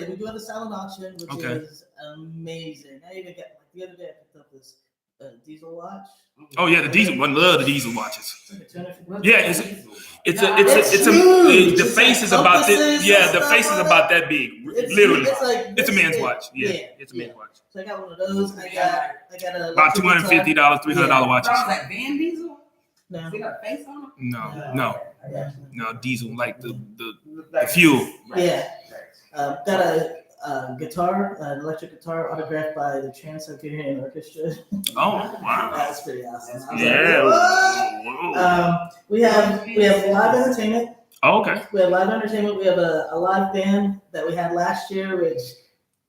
we do have a silent auction, which Okay. is amazing. I even got the other day I picked up this diesel watch. Oh yeah, the diesel one. Love the diesel watches. It's like a $250. Yeah, it's It's a huge. the It's face like is about this. compasses Yeah, and the stuff face is on about that big. Literally, It's like it's a this man's big. watch. Yeah, Yeah, it's a man's watch. So I got one of those. I got a About $250, $300 watches. Sounds like Van Diesel. No. They got a face on them. No, I got you. no, diesel like the Like fuel. Yeah. Got a guitar, an electric guitar autographed by the Trans-Siberian Orchestra. Oh wow. That's pretty awesome. I was Yeah. like, what? We have live entertainment. Oh, okay. We have live entertainment. We have a live band that we had last year, which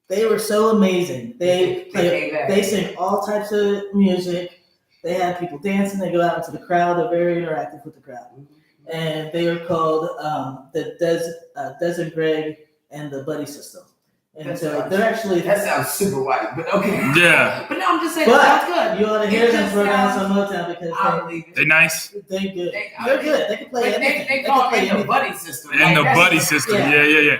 they were so amazing. They sing all types of music. They have people dancing. They go out into the crowd. They're very interactive with the crowd. And they are called the Des and Greg and the Buddy System. And so they're actually That sounds super white, but okay. Yeah. But no, I'm just saying that's good. You ought to hear It them just pronounce sounds- on Motown because I believe it. They nice. they're good. They- They're good. They can play anything. They can call play it the anything. buddy system. And the that's- buddy system. Yeah. Yeah.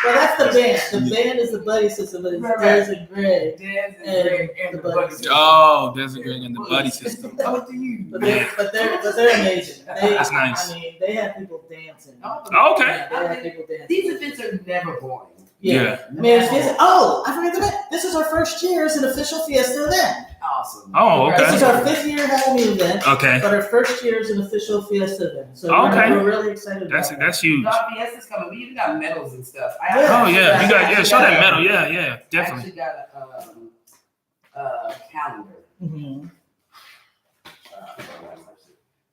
Well, that's the band. The band is the Buddy System, but it's Right. Des and Greg. Des and Greg and the buddy system. Oh, there's a Greg and the buddy system. Up to you. But they're amazing. That's nice. I mean, they have people dancing. Okay. Yeah, they have people dancing. These events are never boring. Yeah. I mean, I forgot to mention, this is our first year as an official Fiesta event. Awesome. Oh, okay. This is our 5th year having the event, Okay. but our first year is an official Fiesta event. So Okay. we're really excited about it. That's huge. Our Fiesta's coming. We even got medals and stuff. Oh yeah, you got show that medal. Yeah, I definitely. actually got a calendar. Mhm.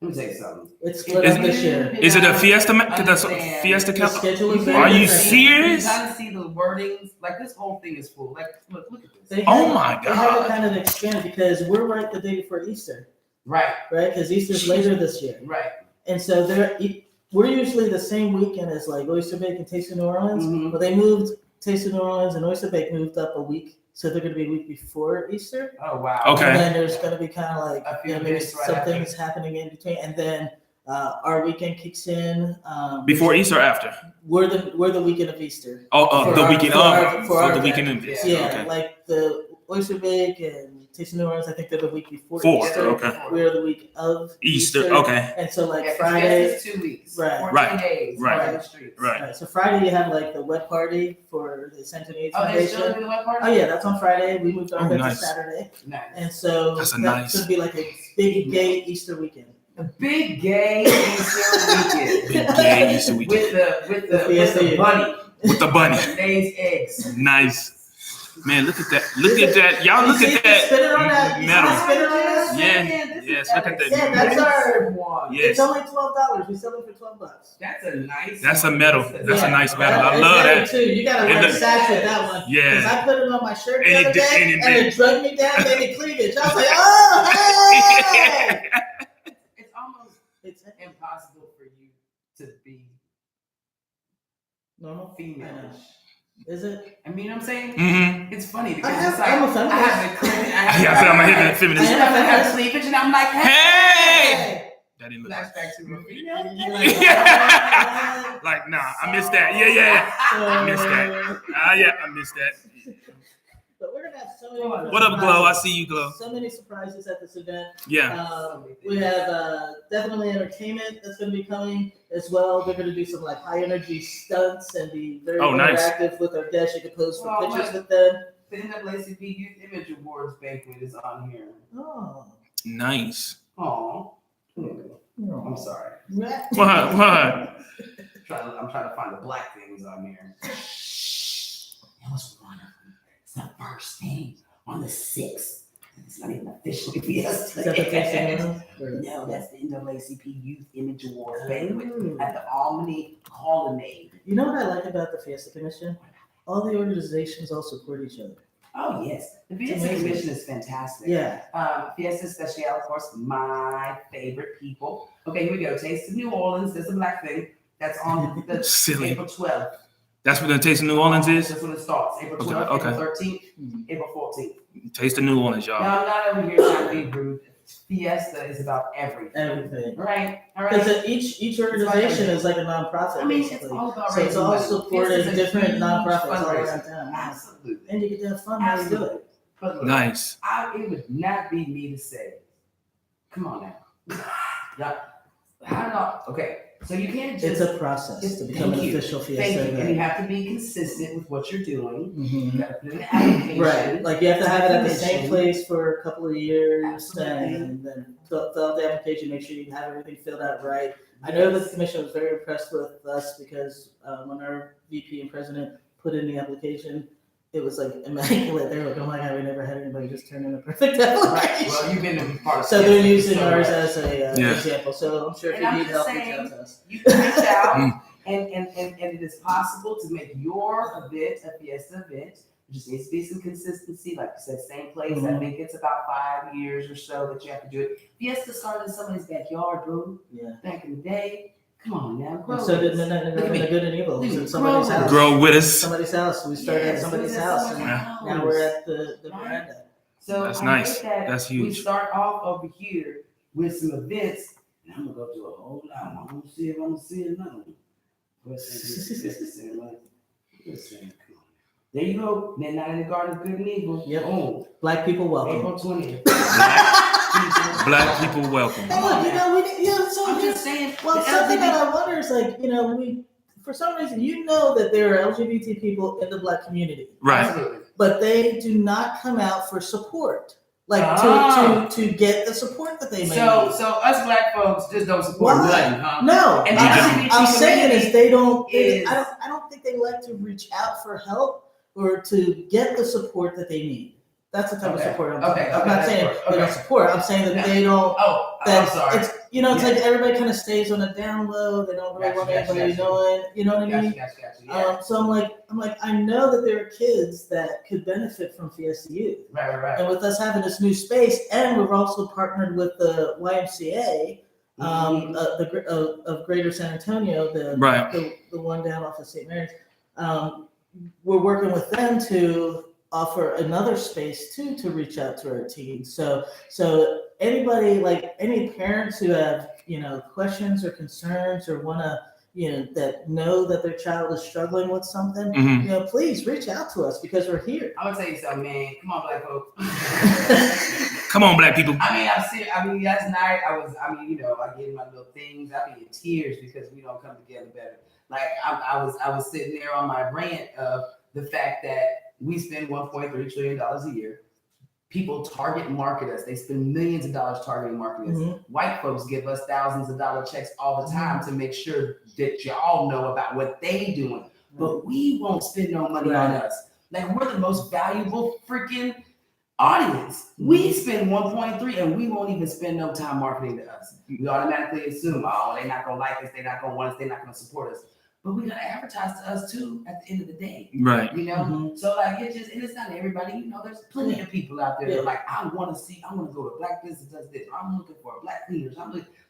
Let me tell you something. It's split up this year. Is it a Fiesta? That's a Understand. Fiesta The calendar. schedule is very Are you different. serious? You gotta see the wordings. Like this whole thing is full. Like look at this. They Oh have- my They have it God. kind of expanded because we're right the day before Easter, Right, right? Because Easter's later this year. right. And so we're usually the same weekend as like Oyster Bake and Taste of New Orleans, Mhm. but they moved Taste of New Orleans and Oyster Bake moved up a week, so they're going to be a week before Easter. Oh wow. Okay. And then there's going to be kind of like A few maybe days right some after. things happening in between, and then our weekend kicks in Before Easter or after? We're the weekend of Easter. Oh, For the our- weekend for our- of. for our the event. weekend of this. Yeah, Okay. like the Oyster Bake and Taste of New Orleans, I think they're the week before Four, Easter. okay. We're the week of Easter. Okay. And so like Yeah, 'cause Friday, Fiesta's 2 weeks. Right. 14 Right. days. Right. On the streets. Right. right, so Friday you have like the web party for the Centennial Oh, they still Foundation. doing the web party? Oh yeah, that's on Friday. We moved our Oh, event nice. to Saturday, Nice. and so That's a nice- gonna be like a big gay Easter weekend. A big gay Easter weekend. Big gay Easter weekend with the bunny. with the bunny. Lays eggs. Nice. Man, look at that. Look at that. Y'all look You at see the spinner on that? that You metal. see the spinner on that? Yeah, yes, look at that. Yeah, that's our one. Yeah. It's only $12. We sell it for $12. That's a nice. That's a one. medal. That's a Yeah. nice medal. I It's love heavy, that. too. You gotta And wear the- sacks with that one. Yeah. Because I put it on my shirt And the it other did- day, and and it it drug me down, made me cleavage. I was like, oh, hey! It's almost It's impossible for you to be normal. female. Is it? I mean, what I'm saying Mm-hmm. it's funny because I'm it's like a feminist. I have the cleavage. Yeah, I feel I'm a hit I feminist. have cleavage, and I'm like, Hey! That didn't look like. Flashback to a female. Yeah. Like, nah, I missed that. Yeah. I missed that. So, Yeah, I missed that. But we're gonna have so many. What up, Glow? I see you, Glow. So many surprises at this event. Yeah. We have definitely entertainment that's going to be coming as well. They're going to do some like high energy stunts and be very interactive with our guests. You can pose for pictures with them. The NAACP Youth Image Awards banquet is on here. Oh, Nice. Oh, I'm sorry. What? I'm trying to find the black things on here. That was one of them. It's the first thing on the 6th. It's not even officially Fiesta. Is that the tasting No, that's the NAACP Youth Image Awards banquet at the Albany Colonnade. You know what I like about the Fiesta Commission? All the organizations all support each other. Oh, yes. The Fiesta Commission is fantastic. Yeah. Fiesta Special, of course, my favorite people. Okay, here we go. Taste of New Orleans. There's a black thing. That's on the Silly. April 12th. That's what the Taste of New Orleans is? That's when it starts. April 12th, Okay. April 13th, April 14th. Taste of New Orleans, y'all. Now, I'm not over here trying to be rude. Fiesta is about everything. Everything. Right? All right. Because each organization is like a nonprofit. I mean, basically. it's all about so it's all raising money. supporting Fiesta's a different huge nonprofits all fundraiser. around town. Absolutely. And you get to have fun while you do it. But look, Nice. it would not be me to say, come on now. Yeah. How do I, okay. So you can't just. It's a process to become an official Fiesta Thank you. And event. you have to be consistent with what you're doing. Mhm. You gotta put in the application. Right, like you have to have it at the Commission. same place for a couple of years, Absolutely. and then fill out the application, make sure you have everything filled out right. I know that the commission was very impressed with us because when our VP and president put in the application, it was like immaculate. They were like, "Oh my God, we never had anybody just turn in a perfect Right. application." Well, you've been a part of So it. they're using So, ours as a Yeah. example. So I'm sure if And you I'm need just help, saying, reach out to us. You can reach out, Mm. and it is possible to make your event a Fiesta event. There just needs to be some consistency, like you said, same place. I Mhm. think it's about 5 years or so that you have to do it. Fiesta started in somebody's backyard, bro. Yeah. Back in the day. Come on now, grow. So did this. the Look at me. good and evil. Look at It's me. in somebody's Grow. house. Grow with us. Somebody's house. We started at Yes, somebody's it was at house, and someone's now house. we're at the Right. veranda. So That's I nice. think that That's we huge. start off over here with some events, and I'm gonna go do a whole lot. I'm gonna see if I'm gonna see another one. Listen, come on. There you go. Midnight in the Garden of Good and Evil. Yep. Boom. Black people welcome. April 20th. Black people welcome. Hey, look, so I'm just saying. well, the something LGBT that I wonder is like, we, for some reason, that there are LGBT people in the Black community, Right. Absolutely. but they do not come out for support, like Ah. to get the support that they may So need. us Black folks just don't support Why? nothing, huh? No, And I'm saying is they don't. is- I don't think they like to reach out for help or to get the support that they need. That's the type Okay. of support I'm talking Okay, about. I'm okay, not saying that's they don't okay. support. I'm saying that Yeah. they don't. Oh, I'm That sorry. it's it's like everybody kind of stays on a down low. They don't really Gotcha, want gotcha, anybody gotcha. knowing. You know what I mean? Gotcha. Yeah. So I'm like, I know that there are kids that could benefit from Fiesta Youth, Right. and with us having this new space, and we've also partnered with the YMCA of Greater San Antonio, Right. the one down off of St. Mary's. We're working with them to offer another space too to reach out to our teens. So anybody, like any parents who have questions or concerns or want to that know that their child is struggling with something, Mhm. please reach out to us because we're here. I'm gonna tell you something, man. Come on, Black folks. Come on, Black people. I'm serious. Last night I get my little things. I be in tears because we don't come together better. Like I was sitting there on my rant of the fact that we spend $1.3 trillion a year. People target market us. They spend millions of dollars targeting marketing us. Mm-hmm. White folks give us thousands of dollar checks all the time to make sure that y'all know about what they doing. But we won't spend no money on us. Like we're the most valuable freaking audience. We spend 1.3 and we won't even spend no time marketing to us. We automatically assume, oh, they're not gonna like us, they're not gonna want us, they're not gonna support us. But we gotta advertise to us too at the end of the day. Right. So like it's not everybody, there's plenty of people out there that are like, I wanna go to Black Business Does This, or I'm looking for a Black cleaners.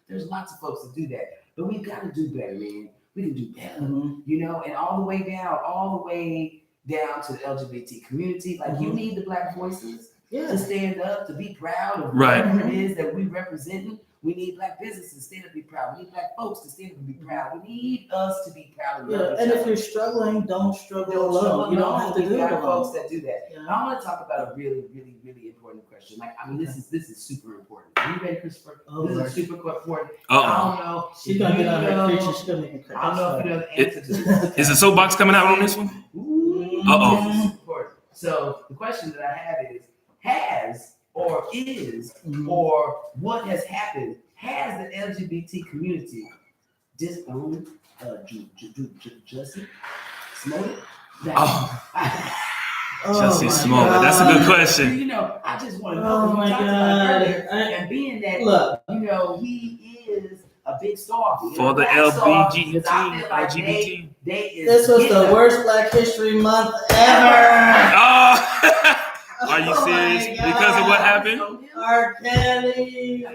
There's lots of folks that do that. But we gotta do better, man. We can do better. And all the way down to the LGBT community. Like you need the Black voices. to stand up, to be proud of Right. whatever it is that we represent. We need Black businesses to stand up and be proud. We need Black folks to stand up and be proud. We need us to be proud of Yeah, each and if other. you're struggling, don't struggle Don't alone. struggle You don't alone. have to do We it got alone. folks that do that. Yeah. I want to talk about a really, really, really important question. Like, I mean, this is super important. Are you ready, Christopher? Oh, this Lord. is super important. Uh-oh. I don't know. She's gonna get on her know- preacher. She's gonna make me cry. I don't know if you know the answer to this. Is the soapbox coming out on this one? Ooh, Uh-oh. this is super important. So the question that I have is, has or is or what has happened? Has the LGBT community disowned Jussie Smollett? Oh, Oh Jussie my Smollett. God. That's a good question. You know, I just want to know. Oh 'cause we my talked about it God. earlier, and being that Look, you know he is a big star For the LGBT. They is this was the getting- worst Black History Month ever. Oh, are you Oh my serious? Because of what happened? R. Kelly,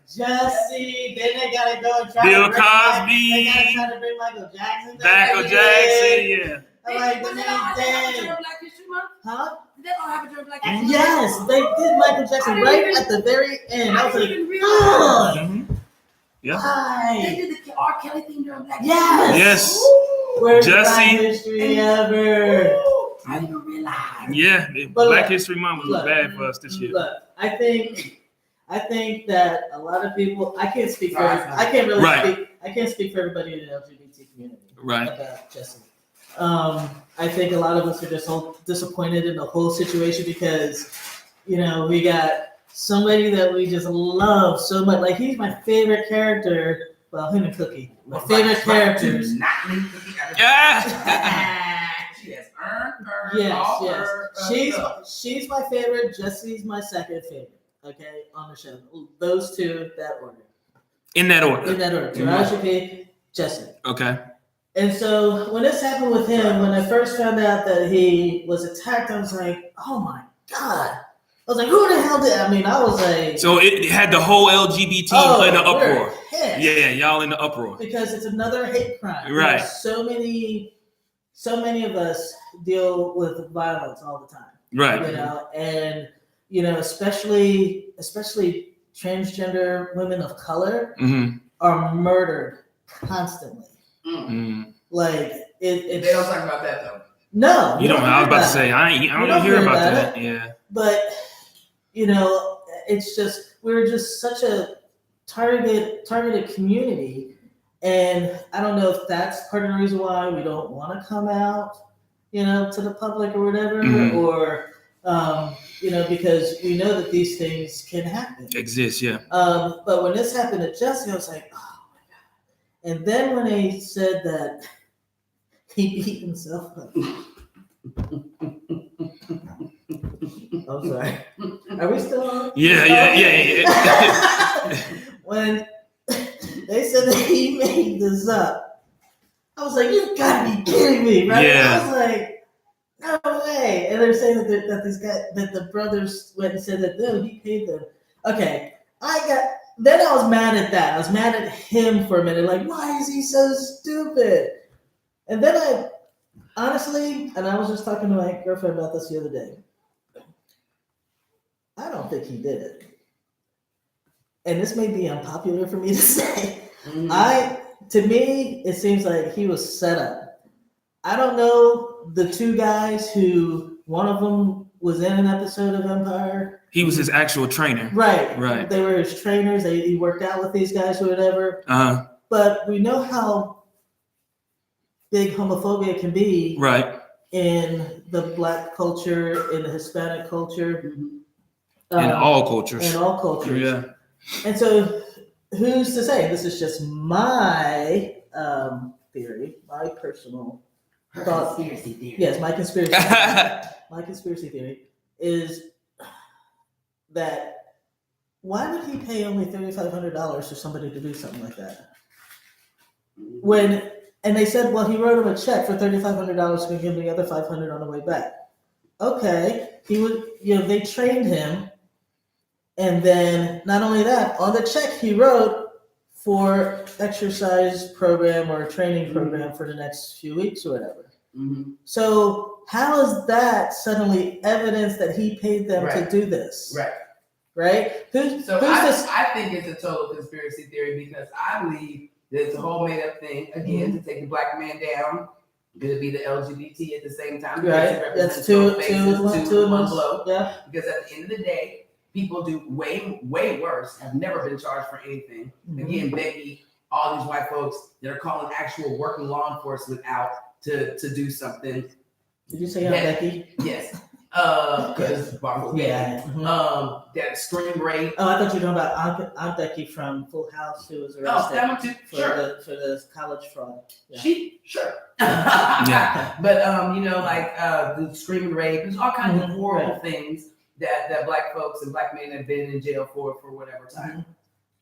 Jussie, then they gotta go and try Bill to bring Cosby. They gotta try to bring Michael Jackson. Michael Jackson, yeah. I'm like, the Was it all man's happened dead. during Black History Month? Huh? Did that all happen during Black History Month? Yes, they did Michael Jackson I didn't right even- at the very end. I was like, didn't God, Mhm. Yeah. They why? did the R. Kelly thing during Black History Yes. Month. Yes. Ooh. Where's Jussie. Black History ever? Ooh. I didn't even realize. Yeah. But Black look, History Month was look, bad for us this year. Look, I think that a lot of people. I can't speak for. Right. I can't really Right. speak. I can't speak for everybody in the LGBT community Right. about Jussie. I think a lot of us are just so disappointed in the whole situation because, you know, we got somebody that we just love so much. Like, he's my favorite character. Well, him and Cookie, my favorite characters. Not leave Cookie out of Yeah. She has earned Yes, all yes. her stuff. She's my favorite. Jussie's my second favorite. Okay, on the show. Those two, that order. In that In order. that order. Taraji P. Jussie. Okay. And so when this happened with him, when I first found out that he was attacked, I was like, oh my God. I was like, who the hell did? I mean, I was like, So it had the whole LGBT in the we're uproar. pissed. Yeah, y'all in the uproar. Because it's another hate crime. Right. So many of us deal with violence all the time. Right. You know, and you know, especially transgender women of color Mm-hmm. are murdered constantly. Mm. Like They don't talk about that though. No, You don't. I was about to say I You don't don't hear hear about about that. Yeah. But you know, it's just we're just such a targeted community, and I don't know if that's part of the reason why we don't want to come out, you know, to the public or whatever, Mhm. or you know, because we know that these things can happen. Exists. Yeah. But when this happened to Jussie, I was like, oh my God. And then when they said that he beat himself up. I'm sorry. Are we still on? Yeah. When they said that he made this up, I was like, you gotta be kidding me, right? Yeah. I was like, no way. And they're saying that the brothers went and said that no, he paid them. Okay. Then I was mad at that. I was mad at him for a minute, like, why is he so stupid? And then I honestly, and I was just talking to my girlfriend about this the other day. I don't think he did it. And this may be unpopular for me to say. To me, it seems like he was set up. I don't know the two guys who, one of them was in an episode of Empire. He was his actual trainer. Right. Right. They were his trainers. He worked out with these guys or whatever. But we know how big homophobia can be Right. in the Black culture, in the Hispanic culture. In all cultures. In all cultures. Yeah. And so, who's to say? This is just my theory, my personal thought. Conspiracy theory. Yes, my conspiracy theory. My conspiracy theory is that why would he pay only $3,500 for somebody to do something like that? And they said, well, he wrote him a check for $3,500 and give him the other $500 on the way back. Okay, they trained him. And then not only that, on the check he wrote for exercise program or training program for the next few weeks or whatever. Mm-hmm. So how is that suddenly evidence that he paid them to do this? Right? I think it's a total conspiracy theory because I believe that it's a whole made up thing, again, to take the black man down. Going to be the LGBT at the same time. Right. That's two in one blow. Yeah. Because at the end of the day, people do way worse, have never been charged for anything. Again, Becky, all these white folks that are calling actual working law enforcement out to do something. Did you say Becky? Yes. Because that scream rape. Oh, I thought you were talking about Aunt Becky from Full House, who was arrested for the college fraud. Yeah. But the scream rape. There's all kinds of horrible things that black folks and black men have been in jail for whatever time.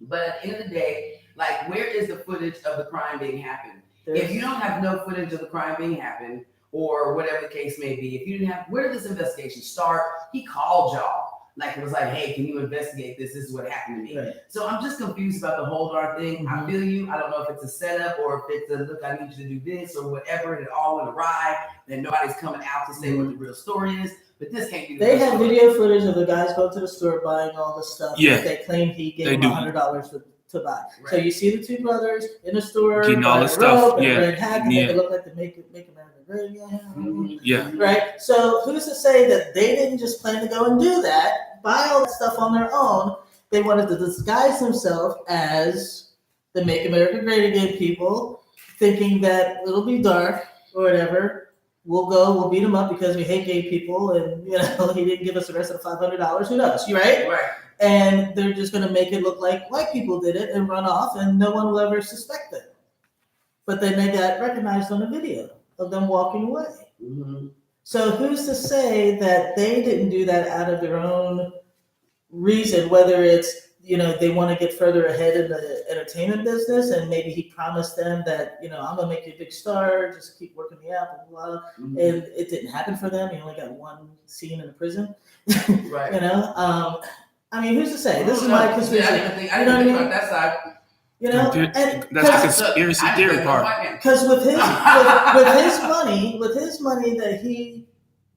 But at the end of the day, like, where is the footage of the crime being happened? If you don't have no footage of the crime being happened, or whatever the case may be, if you didn't have, where did this investigation start? He called y'all. Like, it was like, hey, can you investigate this? This is what happened to me. Right. So I'm just confused about the whole darn thing. I feel you. I don't know if it's a setup or if it's a, look, I need you to do this or whatever, and it all went awry, and nobody's coming out to say what the real story is. But this can't be the They have video footage of the guys going to the store buying all the stuff that they claim he gave them $100 to buy. Right. So you see the two brothers in the store getting all the stuff. Red hat, they look like they make America great again. Right. So who's to say that they didn't just plan to go and do that, buy all that stuff on their own? They wanted to disguise themselves as the Make America Great Again people, thinking that it'll be dark or whatever. We'll beat him up because we hate gay people, and he didn't give us the rest of the $500. Who knows? You right? Right. And they're just going to make it look like white people did it and run off, and no one will ever suspect it. But then they got recognized on the video of them walking away. So who's to say that they didn't do that out of their own reason, whether it's, they want to get further ahead in the entertainment business, and maybe he promised them that, I'm going to make you a big star, just keep working me out, blah, blah, blah. And it didn't happen for them. He only got one scene in the prison. Right. I mean, who's to say? This is my conspiracy. I didn't think about that side. That's the conspiracy theory part. Because with his money that he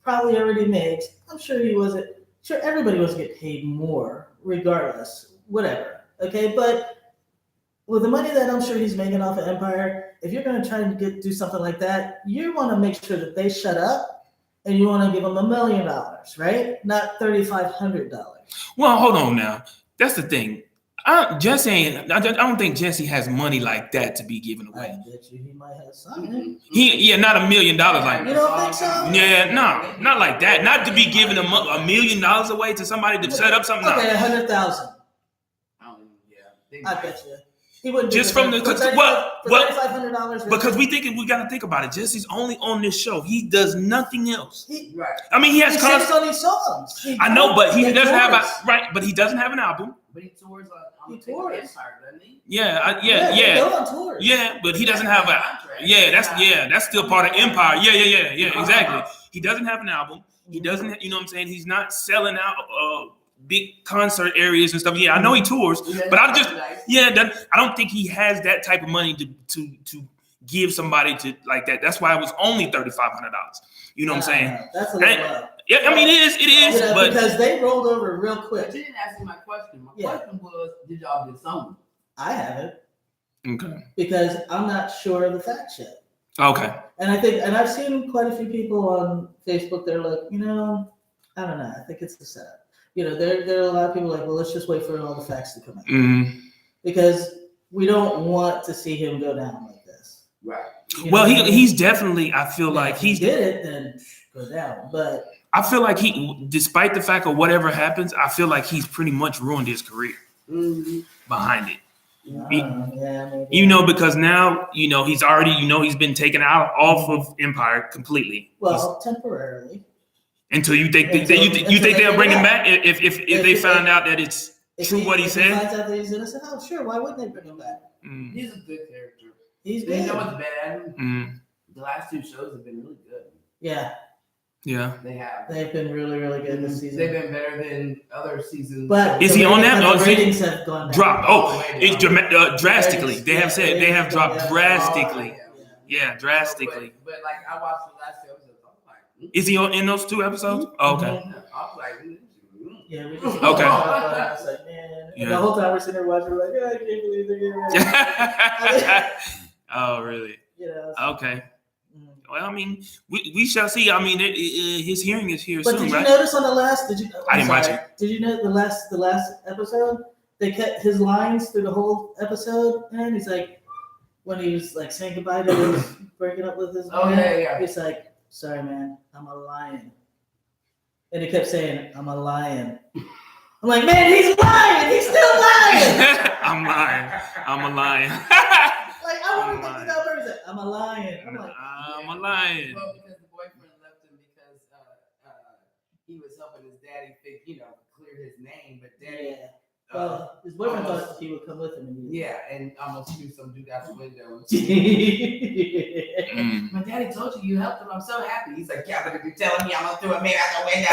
probably already makes, I'm sure everybody was getting paid more, regardless, whatever. Okay, but with the money that I'm sure he's making off of Empire, if you're going to try and do something like that, you want to make sure that they shut up. And you want to give them $1 million, right? Not $3,500. Well, hold on now. That's the thing. I don't think Jesse has money like that to be given away. I bet you he might have some. Not $1 million like. You don't think so? Yeah, no, not like that. Not to be giving $1 million away to somebody to set up something. Okay, 100,000. I bet you. He wouldn't just from the $3,500. Because we got to think about it. Jesse's only on this show. He does nothing else. Right. I mean, he has on these songs. I know, but he doesn't have but he doesn't have an album. But he tours on Empire, doesn't he? Yeah. He goes on tours. Yeah, but he doesn't have that's still part of Empire. Yeah, exactly. He doesn't have an album. He doesn't, you know what I'm saying? He's not selling out big concert areas and stuff. Yeah, I know he tours, but I don't think he has that type of money to give somebody to like that. That's why it was only $3,500. You know what I'm saying? That's a little low. Yeah, I mean it is, but because they rolled over real quick. But you didn't ask me my question. My question was, did y'all get something? I haven't. Okay. Because I'm not sure of the facts yet. Okay. And I've seen quite a few people on Facebook. They're like, I don't know. I think it's the setup. There are a lot of people like, well, let's just wait for all the facts to come out. Because we don't want to see him go down like this. Right. He's definitely, I feel like if he did it, then go down. But I feel like despite the fact of whatever happens, I feel like he's pretty much ruined his career behind it. Because now, he's already, he's been taken off of Empire completely. Well, temporarily. Until you think they'll bring him back if they find out that it's true what he said. If he finds out that he's innocent, sure. Why wouldn't they bring him back? He's a good character. He's good. You know what's bad? The last two shows have been really good. Yeah. They have. They've been really, really good this season. They've been better than other seasons. But is he on that? The ratings have gone down. Dropped. It's drastically. They have said they have dropped drastically. Yeah, drastically. But like I watched the last episode, I was like, Is he in those 2 episodes? Oh, okay. I was like, Yeah, we just Okay. I was like, man. And the whole time we're sitting there watching, we're like, I can't believe they're getting ready. Oh, really? You know. Okay. Well, I mean, we shall see. I mean, his hearing is here But soon, did you right? notice on the last? I didn't watch it. Did you know the last episode? They kept his lines through the whole episode, and he's like, when he was like saying goodbye to his breaking up with his man, yeah. he's like, "Sorry, man, I'm a lion," and he kept saying, "I'm a lion." I'm like, man, he's lying. He's still lying. I'm lying. I'm a lion. Like I want to think that person. I'm a lion. I'm like, I'm a lion. Well, because the boyfriend left him because he was helping his daddy clear his name, but daddy. Well, his boyfriend thought he would come with him. And almost threw some dude out the window. Mm. My daddy told you helped him. I'm so happy. He's like, yeah, but if you're telling me I'm gonna throw a man out the window,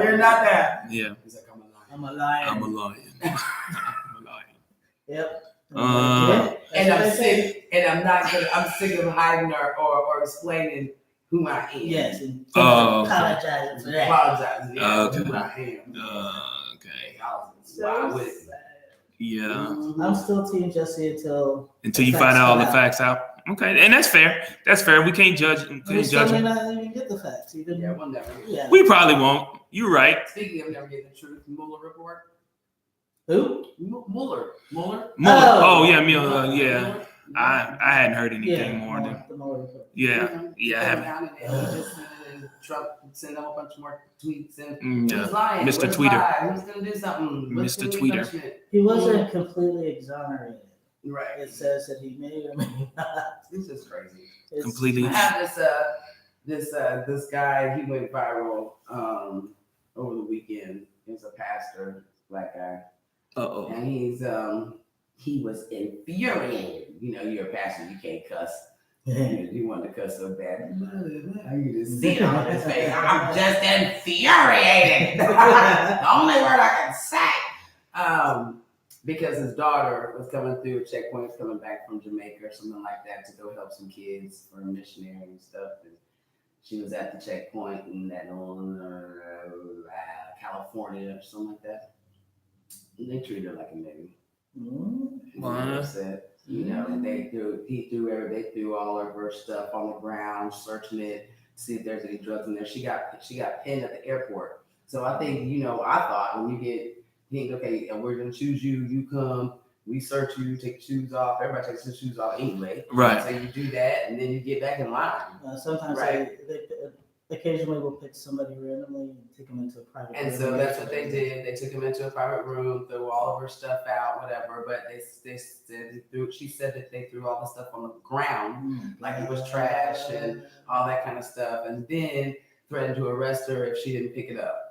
you're not that. Yeah. He's like, I'm a lion. I'm a lion. I'm a lion. I'm a lion. Yep. And I'm sick. And I'm sick of hiding or explaining who I am. Yes. And apologizing for that. Apologizing. Yeah, Okay. who I am. Okay. Wow, with it. Yeah. I'm still Team Jesse until you find out all the facts out. Okay, and that's fair. That's fair. We can't judge. We still may not even get the facts. Yeah, we'll never. Yeah. We probably won't. You're right. Speaking of never getting the truth, Mueller report. Who? Mueller. Oh yeah, Mueller. Yeah. I hadn't heard anything more than. The Mueller report. Yeah. I haven't. Trump sent a whole bunch more tweets and Yeah. lying. Mr. Tweeter. Who's gonna do something? Mr. Tweeter. He wasn't completely exonerated. Right. It says that he may or may not. This is crazy. Completely. I have this guy. He went viral over the weekend. He's a pastor, black guy. And he was infuriated. You know, you're a pastor, you can't cuss. You want to cuss so bad. You just see it on his face. I'm just infuriated. The only word I can say. Because his daughter was coming through checkpoints, coming back from Jamaica or something like that to go help some kids for a missionary and stuff. And she was at the checkpoint in that California or something like that. And they treated her like a nigga. You know, and they threw all of her stuff on the ground, searching it, see if there's any drugs in there. She got pinned at the airport. So I think, I thought when you think, okay, we're gonna choose you, you come, we search you, take your shoes off. Everybody takes their shoes off anyway. Right. So you do that, and then you get back in line. Sometimes they occasionally will pick somebody randomly and take them into a private room. And so that's what they did. They took him into a private room, threw all of her stuff out, whatever. But they said she said that they threw all the stuff on the ground, like it was trash and all that kind of stuff, and then threatened to arrest her if she didn't pick it up.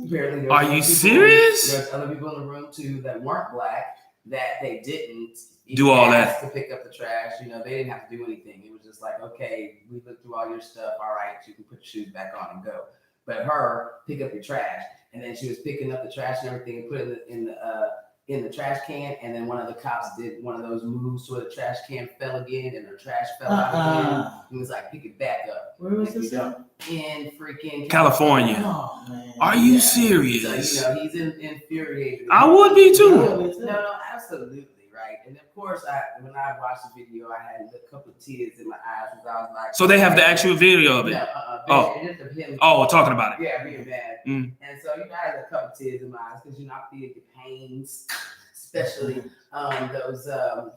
Apparently, are you serious? There's other people in the room too that weren't black that they didn't do all that to pick up the trash. They didn't have to do anything. It was just like, okay, we looked through all your stuff. All right, you can put your shoes back on and go. But her pick up your trash, and then she was picking up the trash and everything and put it in the trash can. And then one of the cops did one of those moves so the trash can fell again, and her trash fell out again. He was like, pick it back up. Where was this at? In freaking California. Oh, man. Are you serious? So, he's infuriated. I would be too. No, absolutely, right. And of course, when I watched the video, I had a couple of tears in my eyes because I was like, so they have the actual video of it. Just of him. Talking about it. Yeah, being bad. And so I had a couple of tears in my eyes because I feel the pains, especially those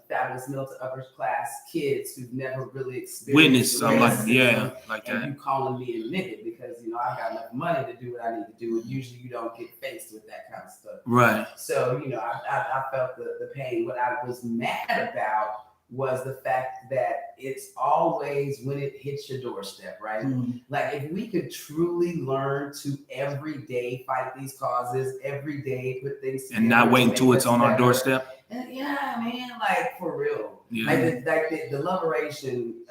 fabulous middle to upper class kids who've never really experienced witnessed something like and that. you calling me a nigga because I've got enough money to do what I need to do, and usually you don't get faced with that kind of stuff. Right. So I felt the pain. What I was mad about was the fact that it's always when it hits your doorstep, right? Like if we could truly learn to every day fight these causes, every day put things together, and not wait until it's on our doorstep. And yeah, man, like for real. Yeah. Like the liberation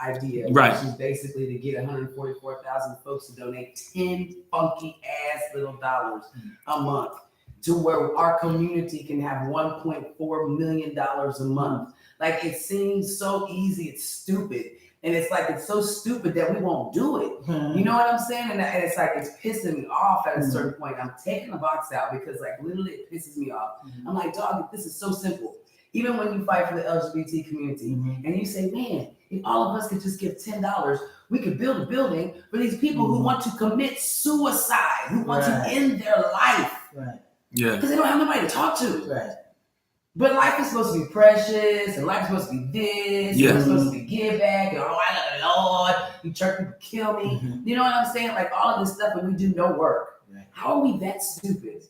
idea, right? Which is basically to get 144,000 folks to donate 10 funky ass little dollars a month to where our community can have $1.4 million a month. Like it seems so easy, it's stupid. And it's like, it's so stupid that we won't do it. You know what I'm saying? And it's like, it's pissing me off at a certain point. I'm taking the box out because like literally it pisses me off. I'm like, dog, this is so simple. Even when you fight for the LGBT community and you say, man, if all of us could just give $10, we could build a building for these people who want to commit suicide, who want to end their life. Right. Yeah. Because they don't have nobody to talk to. Right. But life is supposed to be precious, and life is supposed to be this, and it's supposed to be give back, and I love the Lord, you church people kill me. You know what I'm saying? Like all of this stuff, and we do no work. Right. How are we that stupid?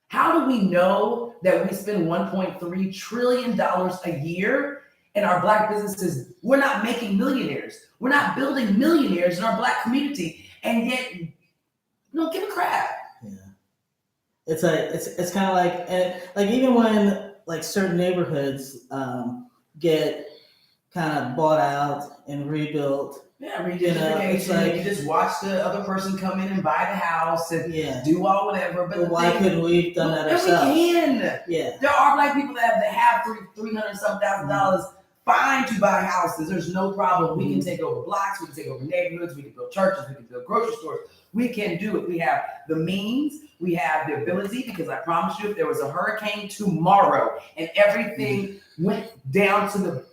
How do we know that we spend $1.3 trillion a year and our Black businesses, we're not making millionaires. We're not building millionaires in our Black community, and yet, give a crap. Yeah. It's like, it's kind of like even when like certain neighborhoods get kind of bought out and rebuilt. Yeah, it's like you just watch the other person come in and buy the house and do all whatever. But why couldn't we have done that ourselves? We can. Yeah. There are Black people that have $300,000 fine to buy houses. There's no problem. We can take over blocks. We can take over neighborhoods. We can build churches. We can build grocery stores. We can do it. We have the means. We have the ability, because I promise you, if there was a hurricane tomorrow and everything went down to the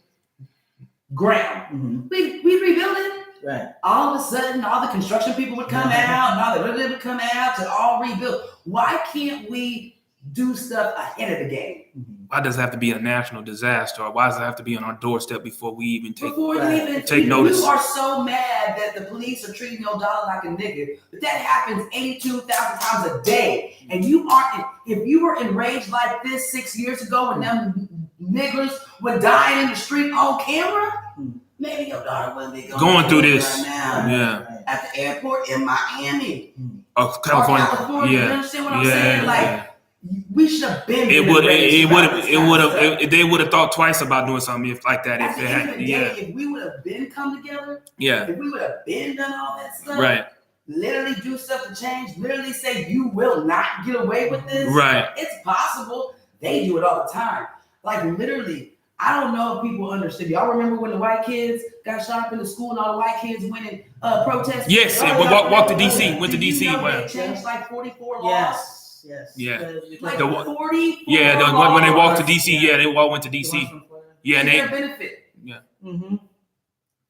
ground, we'd rebuild it. Right. All of a sudden, all the construction people would come out, and all the would come out to all rebuild. Why can't we do stuff ahead of the game? Why does it have to be a national disaster, or why does it have to be on our doorstep before we even take take notice? You are so mad that the police are treating your dog like a nigga, but that happens 82,000 times a day. And you aren't. If you were enraged like this 6 years ago when them niggers were dying in the street on camera, maybe your daughter wouldn't be going through this right now. Yeah. At the airport in Miami. Oh, California. Yeah. You understand what I'm saying? Like, we should have been. They would have thought twice about doing something like that if it had. If we would have been come together. Yeah. If we would have been done all that stuff. Right. Literally do stuff to change. Literally say you will not get away with this. Right. It's possible. They do it all the time. Like literally. I don't know if people understood. Y'all remember when the white kids got shot up in the school and all the white kids went and protested? Yes, and walked to D.C. Went to D.C. They changed like 44 laws. Yes. Yeah. Like 44. Yeah. When they walked to D.C. Yeah, they all went to D.C. Yeah, and their benefit. Yeah.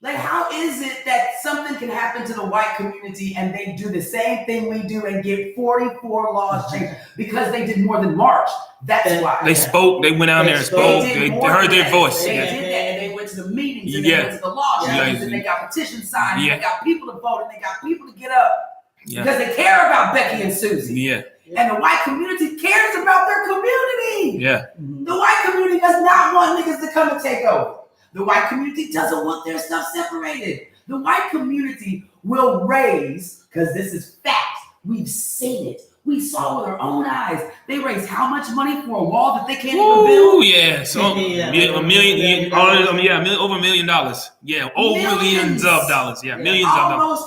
Like, how is it that something can happen to the white community and they do the same thing we do and get 44 laws changed because they did more than march? That's why. They spoke. They went out there and spoke. They heard their voice. They did that, and they went to the meetings, and they went to the law changes, and they got petitions signed, and they got people to vote, and they got people to get up because they care about Becky and Susie. Yeah. And the white community cares about their community. Yeah. The white community does not want niggas to come and take over. The white community doesn't want their stuff separated. The white community will raise, because this is fact. We've seen it. We saw with our own eyes. They raised how much money for a wall that they can't even build? Oh yeah, so $1 million. Over $1 million. Yeah, over millions of dollars. Yeah, millions of dollars.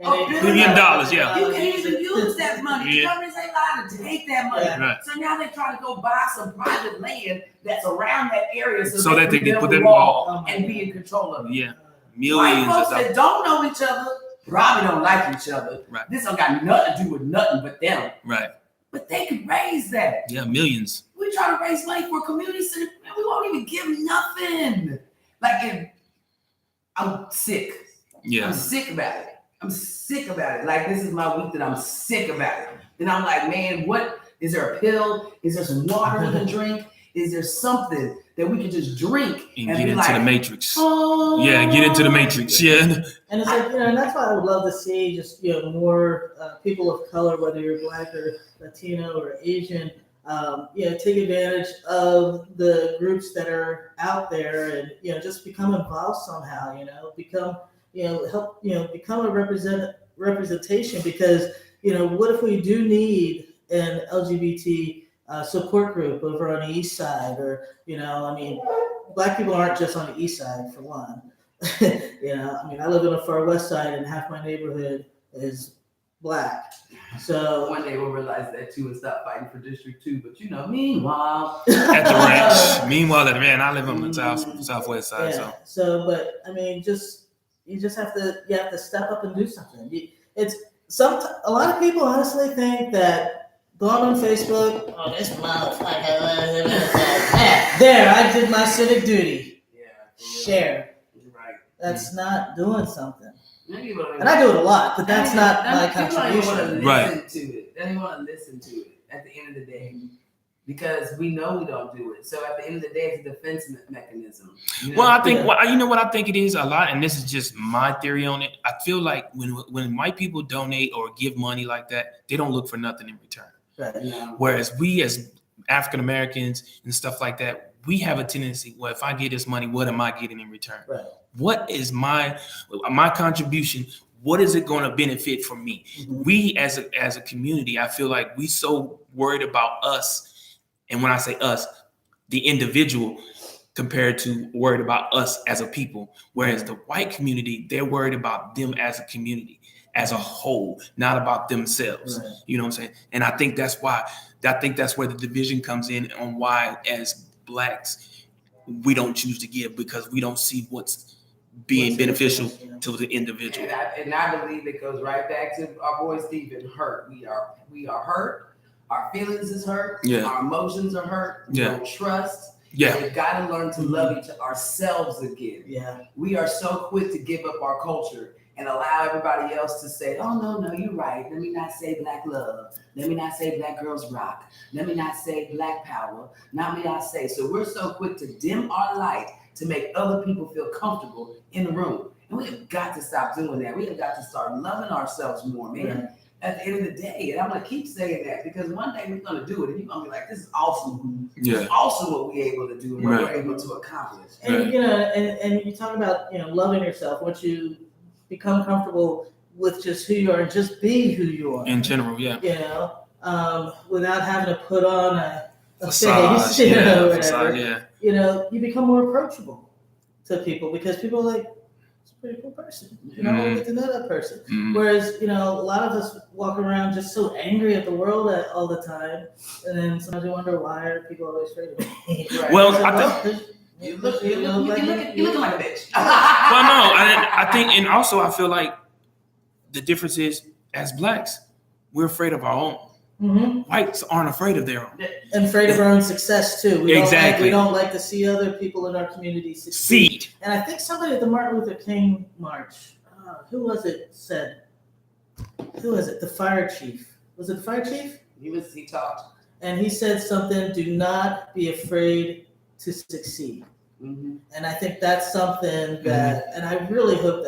Almost $1 billion. Yeah. You can't even use that money. The government's ain't allowed to take that money. Right. So now they try to go buy some private land that's around that area so that they can put the them wall and be in control of it. Yeah, millions. White folks that don't know each other probably don't like each other. Right. This don't got nothing to do with nothing but them. Right. But they could raise that. Yeah, millions. We try to raise money for a community center. We won't even give nothing. Like, I'm sick. Yeah. I'm sick about it. I'm sick about it. Like, this is my week that I'm sick about it. Then I'm like, man, what? Is there a pill? Is there some water we can drink? Is there something that we can just drink and get into the matrix? Oh. Yeah, get into the matrix. Yeah. And it's like, and that's why I would love to see just, more people of color, whether you're Black or Latino or Asian, take advantage of the groups that are out there and, just become involved somehow, become, help, become a representation because, what if we do need an LGBT support group over on the east side, or Black people aren't just on the east side for one. I live in the far west side, and half my neighborhood is Black. So one day we'll realize that too and stop fighting for District 2. But meanwhile, at the ranch. Meanwhile, I live on the southwest side. But just you just have to step up and do something. A lot of people honestly think that going on Facebook, oh, this motherfucker, there, I did my civic duty. Yeah. Share. Right. That's not doing something. And I do it a lot, but that's not my contribution. Right. They don't want to listen to it at the end of the day. Because we know we don't do it. So at the end of the day, it's a defense mechanism. You know? Well, I think, you know what I think it is a lot, and this is just my theory on it. I feel like when white people donate or give money like that, they don't look for nothing in return. Right. No. Whereas we as African Americans and stuff like that, we have a tendency, well, if I get this money, what am I getting in return? Right. What is my contribution? What is it going to benefit for me? Mm-hmm. We as a community, I feel like we so worried about us. And when I say us, the individual compared to worried about us as a people. Whereas the white community, they're worried about them as a community, as a whole, not about themselves. Right. You know what I'm saying? And I think that's where the division comes in on why as Blacks, we don't choose to give, because we don't see what's beneficial to the individual. And I believe it goes right back to our boy Stephen, hurt. We are hurt. Our feelings is hurt. Yeah. Our emotions are hurt. We don't trust. Yeah. We've got to learn to love ourselves again. Yeah. We are so quick to give up our culture and allow everybody else to say, oh, no, you're right. Let me not say Black love. Let me not say Black girls rock. Let me not say Black power. Let me not say. So we're so quick to dim our light to make other people feel comfortable in the room. And we have got to stop doing that. We have got to start loving ourselves more, man. Right. At the end of the day, and I'm gonna keep saying that because one day we're gonna do it, and you're gonna be like, "This is awesome! Yeah. It's awesome what we're able to do and what we're able to accomplish." And and you talk about loving yourself. Once you become comfortable with just who you are and just be who you are in general, yeah. Without having to put on a facade, face, whatever. Facade, yeah. You become more approachable to people because people are like, it's a pretty cool person. You get to know that person. Mm-hmm. Whereas, a lot of us walk around just so angry at the world all the time, and then sometimes you wonder why are people always afraid of me. Right. Well, you're looking like a bitch. Well, no, I think, and also I feel like the difference is as Blacks, we're afraid of our own. Mm-hmm. Whites aren't afraid of their own. And afraid of our own success too. We don't like to see other people in our community succeed. And I think somebody at the Martin Luther King March, who was it, said, the fire chief. Was it the fire chief? He talked. And he said something, do not be afraid to succeed. Mm-hmm. And I think that's something that, and I really hope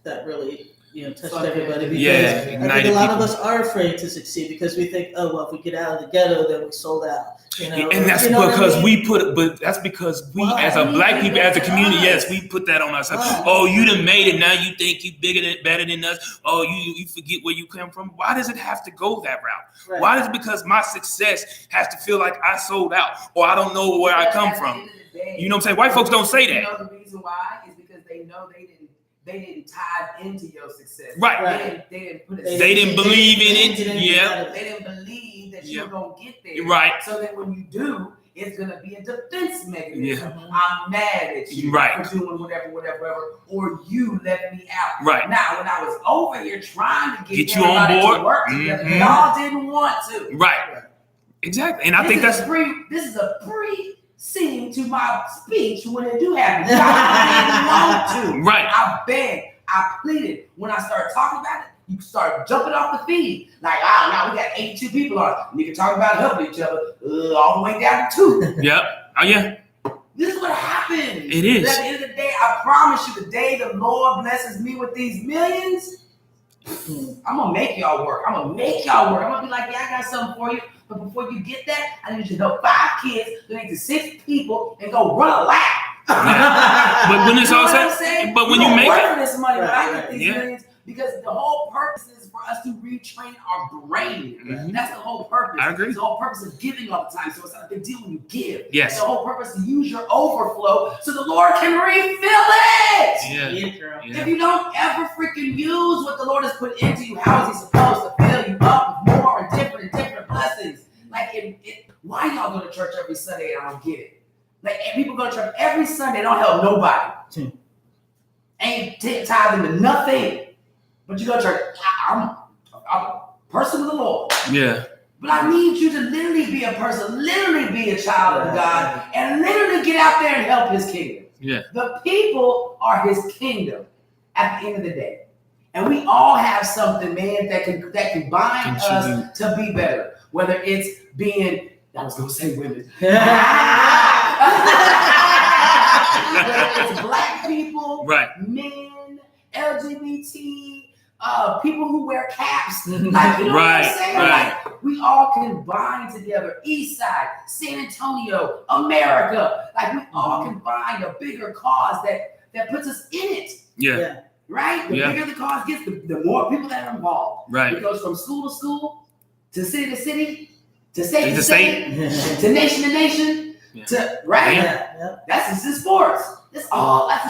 that really touched everybody, because I think a lot of us are afraid to succeed because we think, oh well, if we get out of the ghetto, then we sold out. And that's because that's because we as a Black people, as a community, yes, we put that on ourselves. Oh, you done made it, now you think you better than us. Oh, you forget where you come from. Why does it have to go that route? Right. Why is it because my success has to feel like I sold out or I don't know where I come from? You know what I'm saying? White folks don't say that. The reason why is because they know they didn't tithe into your success. Right. They didn't put it. They didn't believe in it. Yeah. They didn't believe that you were gonna get there. Right. So that when you do, it's gonna be a defense mechanism. Yeah. I'm mad at you for doing whatever, or you let me out. Right. Now, when I was over here trying to get you on board, to work together, y'all didn't want to. Right. Exactly. And I think this is a pre-scene to my speech when it do happen. Y'all didn't want to. Right. I begged, I pleaded. When I started talking about it, you start jumping off the feed. Like, now we got 82 people on. You can talk about helping each other all the way down to 2. Yep. Oh, yeah. This is what happens. It is. At the end of the day, I promise you, the day the Lord blesses me with these millions, I'm going to make y'all work. I'm going to be like, yeah, I got something for you. But before you get that, I need you to help 5 kids, donate to 6 people, and go run a lap. But when it's all said, but when you make it, this money, when I get these millions, because the whole purpose is for us to retrain our brain. Mm-hmm. That's the whole purpose. I agree. It's the whole purpose of giving all the time. So it's not a big deal when you give. Yes. It's the whole purpose to use your overflow so the Lord can refill it. Yeah. If you don't ever freaking use what the Lord has put into you, how is He supposed to fill you up with more and different blessings? Like, why y'all go to church every Sunday and I don't get it? Like, people go to church every Sunday, don't help nobody. ain't tithing to nothing, but you go to church. I'm a person of the Lord. Yeah. But I need you to literally be a person, literally be a child of God, and literally get out there and help his kingdom. Yeah. The people are his kingdom at the end of the day. And we all have something, man, that can bind us to be better. Whether it's being, I was gonna say women. Whether it's black people, Right. men, LGBT, people who wear caps, like, you know what I'm saying? Right. Like, we all can bind together. East Side, San Antonio, America. Like, we all can find a bigger cause that puts us in it. Yeah. Right? The bigger the cause gets, the more people that are involved. Right. It goes from school to school, to city to city, to state to state, to nation to nation, to right. Yeah. That's just sports. That's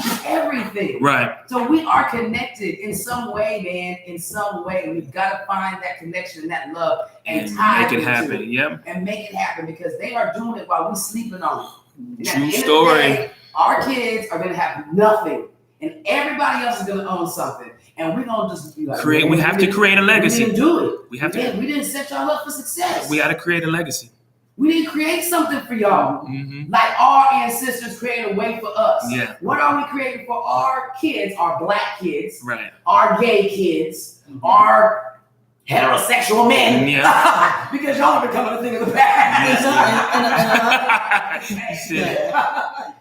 just everything. Right. So we are connected in some way, man. In some way, we've got to find that connection and that love and tie make it into happen. it. Yep. And make it happen because they are doing it while we're sleeping on it. True story. Day, our kids are gonna have nothing, and everybody else is gonna own something, and we're gonna just be like, we have to create a legacy. We didn't do it. We didn't set y'all up for success. We got to create a legacy. We didn't create something for y'all. Mm-hmm. Like our ancestors created a way for us. Yeah. What are we creating for our kids, our black kids, right, our gay kids, our heterosexual men? Yeah. Because y'all are becoming a thing of the past.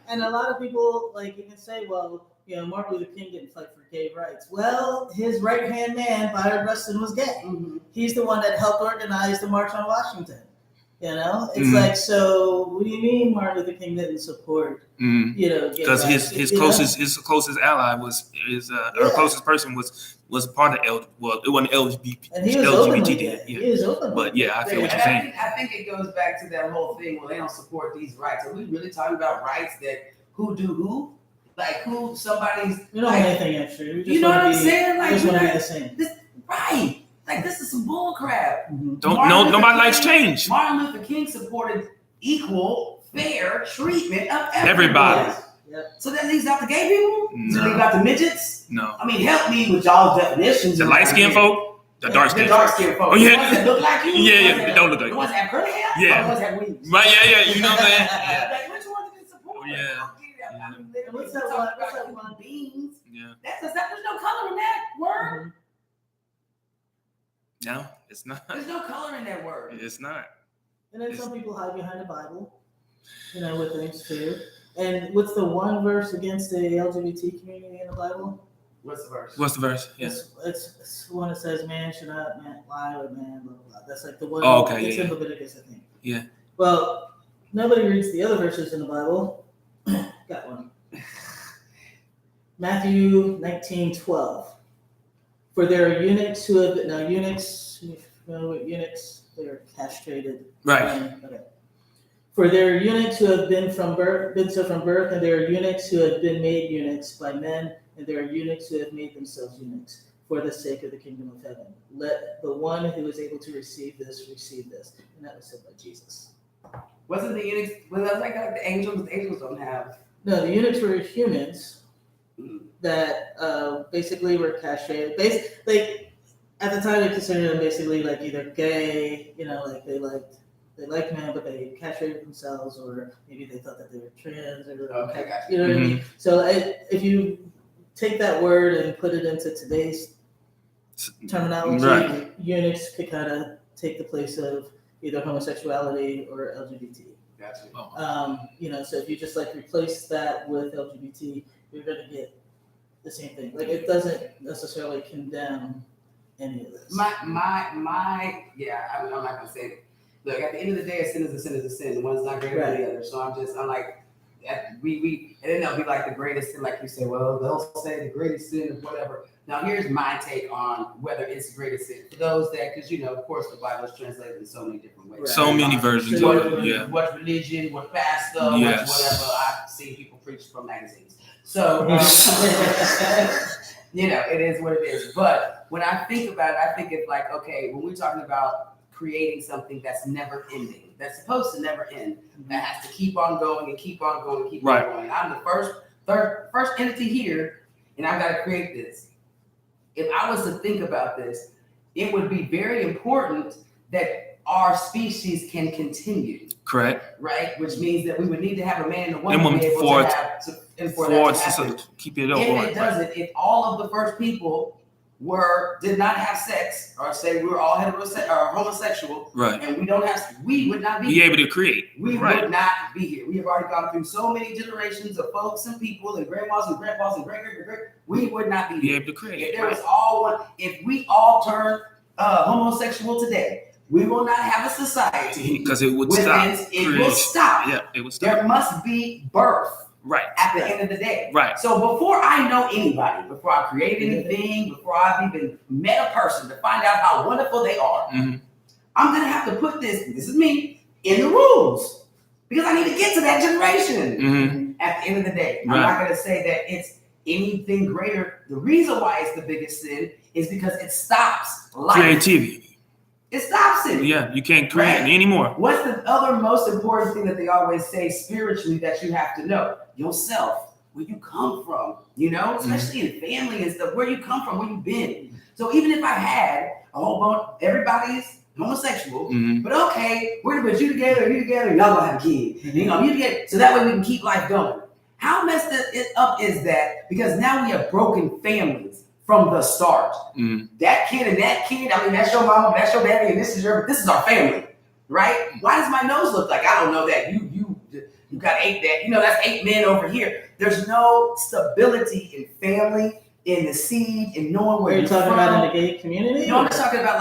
And a lot of people, like, you can say, well, you know, Martin Luther King didn't fight for gay rights. Well, his right-hand man, Byron Rustin, was gay. Mm-hmm. He's the one that helped organize the March on Washington. You know, it's like, so what do you mean Martin Luther King didn't support, you know, because his closest ally was closest person was part of it wasn't LGBT. And he was LGBT. He was open. But I feel what you're saying. I think it goes back to that whole thing where they don't support these rights. Are we really talking about rights that who do who? Like who somebody's we don't want anything extra. You know what I'm saying? Like just want to be the same. Right. Like this is some bull crap. Mm-hmm. Nobody likes change. Martin Luther King supported equal, fair treatment of everybody. Yep. So that leaves out the gay people? No. So leave out the midgets? No. I mean, help me with y'all's definitions. The light skinned folk, the dark skinned folk. Oh yeah. The ones that look like you. Yeah, they don't look like you. The ones that have curly hair. Yeah. The ones that have wings. Right. Yeah. You know what I'm saying? Yeah. Like which one did they support? Oh, yeah. I mean, what's that one? Beans. Yeah. There's no color in that word. Mm-hmm. No, it's not. There's no color in that word. It's not. And then some people hide behind the Bible, you know, with things too. And what's the one verse against the LGBT community in the Bible? What's the verse? What's the verse? Yeah. It's the one that says, "Man should not lie with man." Blah, blah, blah. That's like the one. Oh, okay. It's in Leviticus, I think. Yeah. Well, nobody reads the other verses in the Bible. Got one. Matthew 19:12. For there are eunuchs who have now eunuchs. You know what eunuchs? They're castrated. Right. Okay. For there are eunuchs who have been so from birth, and there are eunuchs who have been made eunuchs by men, and there are eunuchs who have made themselves eunuchs for the sake of the kingdom of heaven. Let the one who is able to receive this, and that was said by Jesus. Wasn't the eunuchs? Was that like the angels? The angels don't have. No, the eunuchs were humans that basically were castrated. Like at the time, they considered them basically like either gay, you know, like they liked men, but they castrated themselves, or maybe they thought that they were trans, or okay, gotcha. You know what I mean? So if you take that word and put it into today's terminology, right. Eunuchs could kind of take the place of either homosexuality or LGBT. Gotcha. You know, so if you just like replace that with LGBT, you're going to get the same thing. Like it doesn't necessarily condemn any of this. I'm not gonna say it. Look, at the end of the day, a sin is a sin is a sin. One's not greater than the other. So I'm like, we and then they'll be like the greatest sin, like you say. Well, they'll say the greatest sin or whatever. Now, here's my take on whether it's the greatest sin. For those that, because you know, of course, the Bible is translated in so many different ways. Right. So many versions of it. Yeah. What religion, what pastor, yes. whatever. I've seen people preach from magazines. So, you know, it is what it is. But when I think about it, I think it's like, okay, when we're talking about creating something that's never ending, that's supposed to never end, that has to keep on going and keep on going and keep on going. I'm the first entity here and I've got to create this. If I was to think about this, it would be very important that our species can continue. Correct. Right? Which means that we would need to have a man and a woman to be able for to have to, and for for that to to happen. keep it up. If it doesn't, if all of the first people did not have sex, or say we were all heterosexual or homosexual, Right. and we would not Be able to create. We Right. would not be here. We have already gone through so many generations of folks and people and grandmas and grandpas and great. We would not be Be here. able to create. If there was all one, if we all turned homosexual today, we will not have a society. Because it would with stop. this. It will stop. Yeah, it would stop. There must be birth. Right. At the end of the day. Right. So before I know anybody, before I create anything, before I've even met a person to find out how wonderful they are, Mm-hmm. I'm going to have to put this is me, in the rules. Because I need to get to that generation. Mm-hmm. At the end of the day. Right. I'm not going to say that it's anything greater. The reason why it's the biggest sin is because it stops life. Creativity. It stops it. Yeah, you can't create Right. anymore. What's the other most important thing that they always say spiritually that you have to know? Yourself, where you come from, especially in family and stuff, where you come from, where you've been. So even if I had a whole bunch, everybody's homosexual, Mm-hmm. but okay, we're gonna put you together, and y'all gonna have a kid. You together, so that way we can keep life going. How messed up is that? Because now we have broken families from the start. Mm-hmm. That kid and that kid, I mean, that's your mama, that's your daddy, and this is our family, right? Why does my nose look like? I don't know that. You got that's 8 men over here. There's no stability in family, in the seed, in knowing where Are you you're talking from. about in the gay community? No, I'm just talking about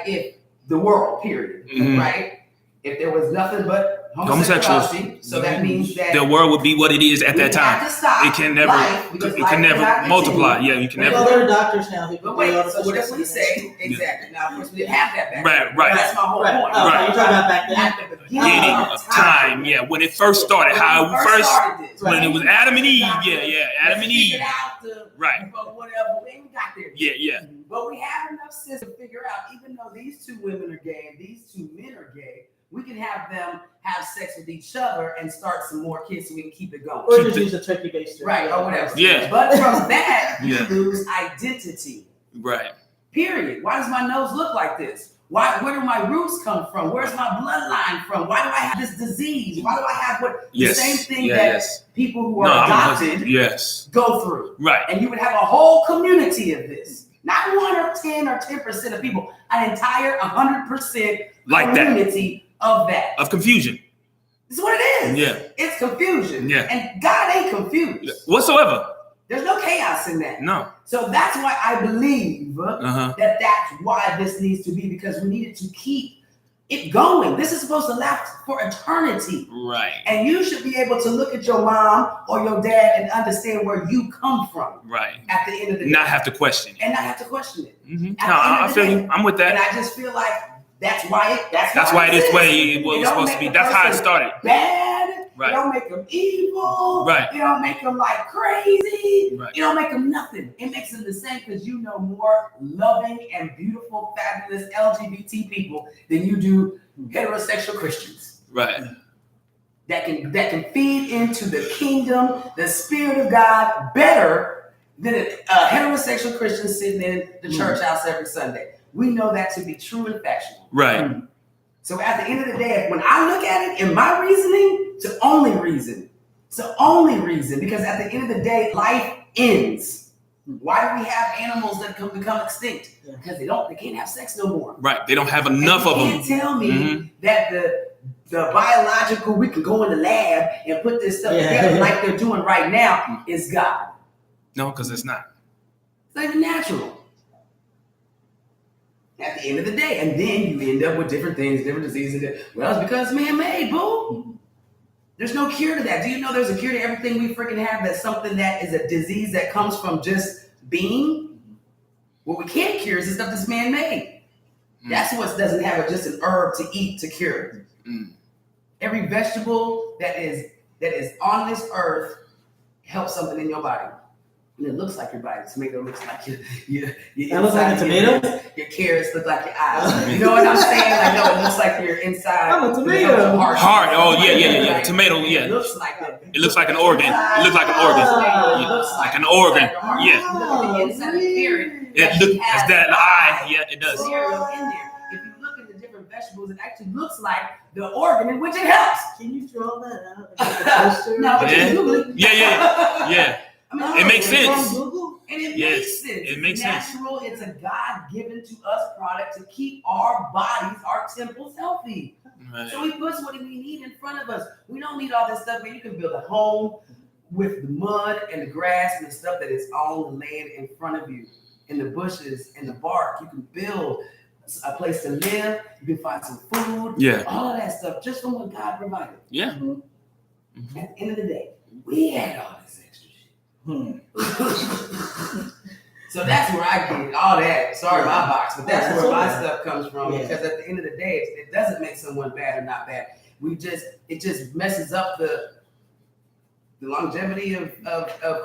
if the world, period, Mhm. right? If there was nothing but Homosexuals. homosexuality, so that means that The world would be what it is at that time. have to stop It can never, life because it life can never cannot multiply. continue. Yeah, you can Well, never. there are doctors now who can But wait, do so what if we say exactly? Now, of course, we didn't have that back then. Right. That's my whole Right. point. Oh, Right. you're talking about back then? At the beginning Beginning of of time, yeah, when it first started, how we first, started this, when right? it was Adam and Eve, Got yeah, there. yeah, Adam and Let's Eve, figure it out to- right, But whatever, we ain't got there. yeah, yeah, But we have enough sense to figure out, even though these two women are gay and these two men are gay, we can have them have sex with each other and start some more kids so we can keep it going. Or Keep just the- use a turkey baster. Right, or whatever. Yeah. But from that, you Yeah. lose identity. right, Period. Why does my nose look like this? Where do my roots come from? Where's my bloodline from? Why do I have this disease? Why do I have the yes, same thing yeah, that yes, people who no, are I'm, adopted yes, go through? right, And you would have a whole community of this. Not 1 or 10 or 10% of people, an entire 100% like that, community of that. of confusion, This is what it is. yeah, It's confusion. Yeah. And God ain't confused. whatsoever, There's no chaos in that. no, So that's why I believe uh-huh, that's why this needs to be, because we needed to keep it going. This is supposed to last for eternity. right, And you should be able to look at your mom or your dad and understand where you come from right, at the end of the day. not have to question it. And not have to question it. Mm-hmm. At No, the end I of the feel day. you. I'm with And that. I just feel like that's why It is way it was don't supposed to make be. the That's how it person started. Bad. Right. You don't make them evil. Right. You don't make them like crazy. Right. You don't make them nothing. It makes them the same because you know more loving and beautiful, fabulous LGBT people than you do heterosexual Christians Right. that can feed into the kingdom, the spirit of God better than a heterosexual Christian sitting in the church house every Sunday. We know that to be true and factual. Right. So at the end of the day, when I look at it in my reasoning, it's the only reason. It's the only reason, because at the end of the day, life ends. Why do we have animals that can become extinct? Yeah. Because they can't have sex no more. Right. They don't have enough of You them. can't tell me Mhm. that the biological, we can go in the lab and put this stuff together like they're doing right now is God. No, because it's not. It's not even natural. At the end of the day, and then you end up with different things, different diseases. Well, it's because man-made, boo. There's no cure to that. Do you know there's a cure to everything we freaking have? That's something that is a disease that comes from just being. What we can't cure is the stuff that's man-made. That's what doesn't have just an herb to eat to cure. Every vegetable that is on this earth helps something in your body. And it looks like your body. Tomato looks like your That looks like a tomato? Your carrots look like your eyes. You know what I'm saying? Like, no, it looks like your inside. I'm a tomato. Heart. Oh, yeah. Tomato, yeah. It looks like It looks like an organ. It looks like an organ. It Yeah. looks Like an organ. Yeah. You look at the inside of the carrot. It looks as that eye. Yeah, it does. Cereal in there. If you look at the different vegetables, it actually looks like the organ in which it helps. Can you draw that out? Like a poster? No, but Yeah. you Google it. Yeah. I mean, It makes it's sense. from Google, and it Yes, makes sense. it makes sense. Natural. It's a God-given to us product to keep our bodies, our temples healthy. Right. So He puts what we need in front of us. We don't need all this stuff, man. You can build a home with the mud and the grass and the stuff that is on the land in front of you, and the bushes and the bark. You can build a place to live. You can find some food. Yeah. All of that stuff just from what God provided. Yeah. At the end of the day, we had all this extra shit. So that's where I get all that. Sorry, my box, but that's where my stuff comes from. Yeah. Because at the end of the day, it doesn't make someone bad or not bad. It just messes up the longevity of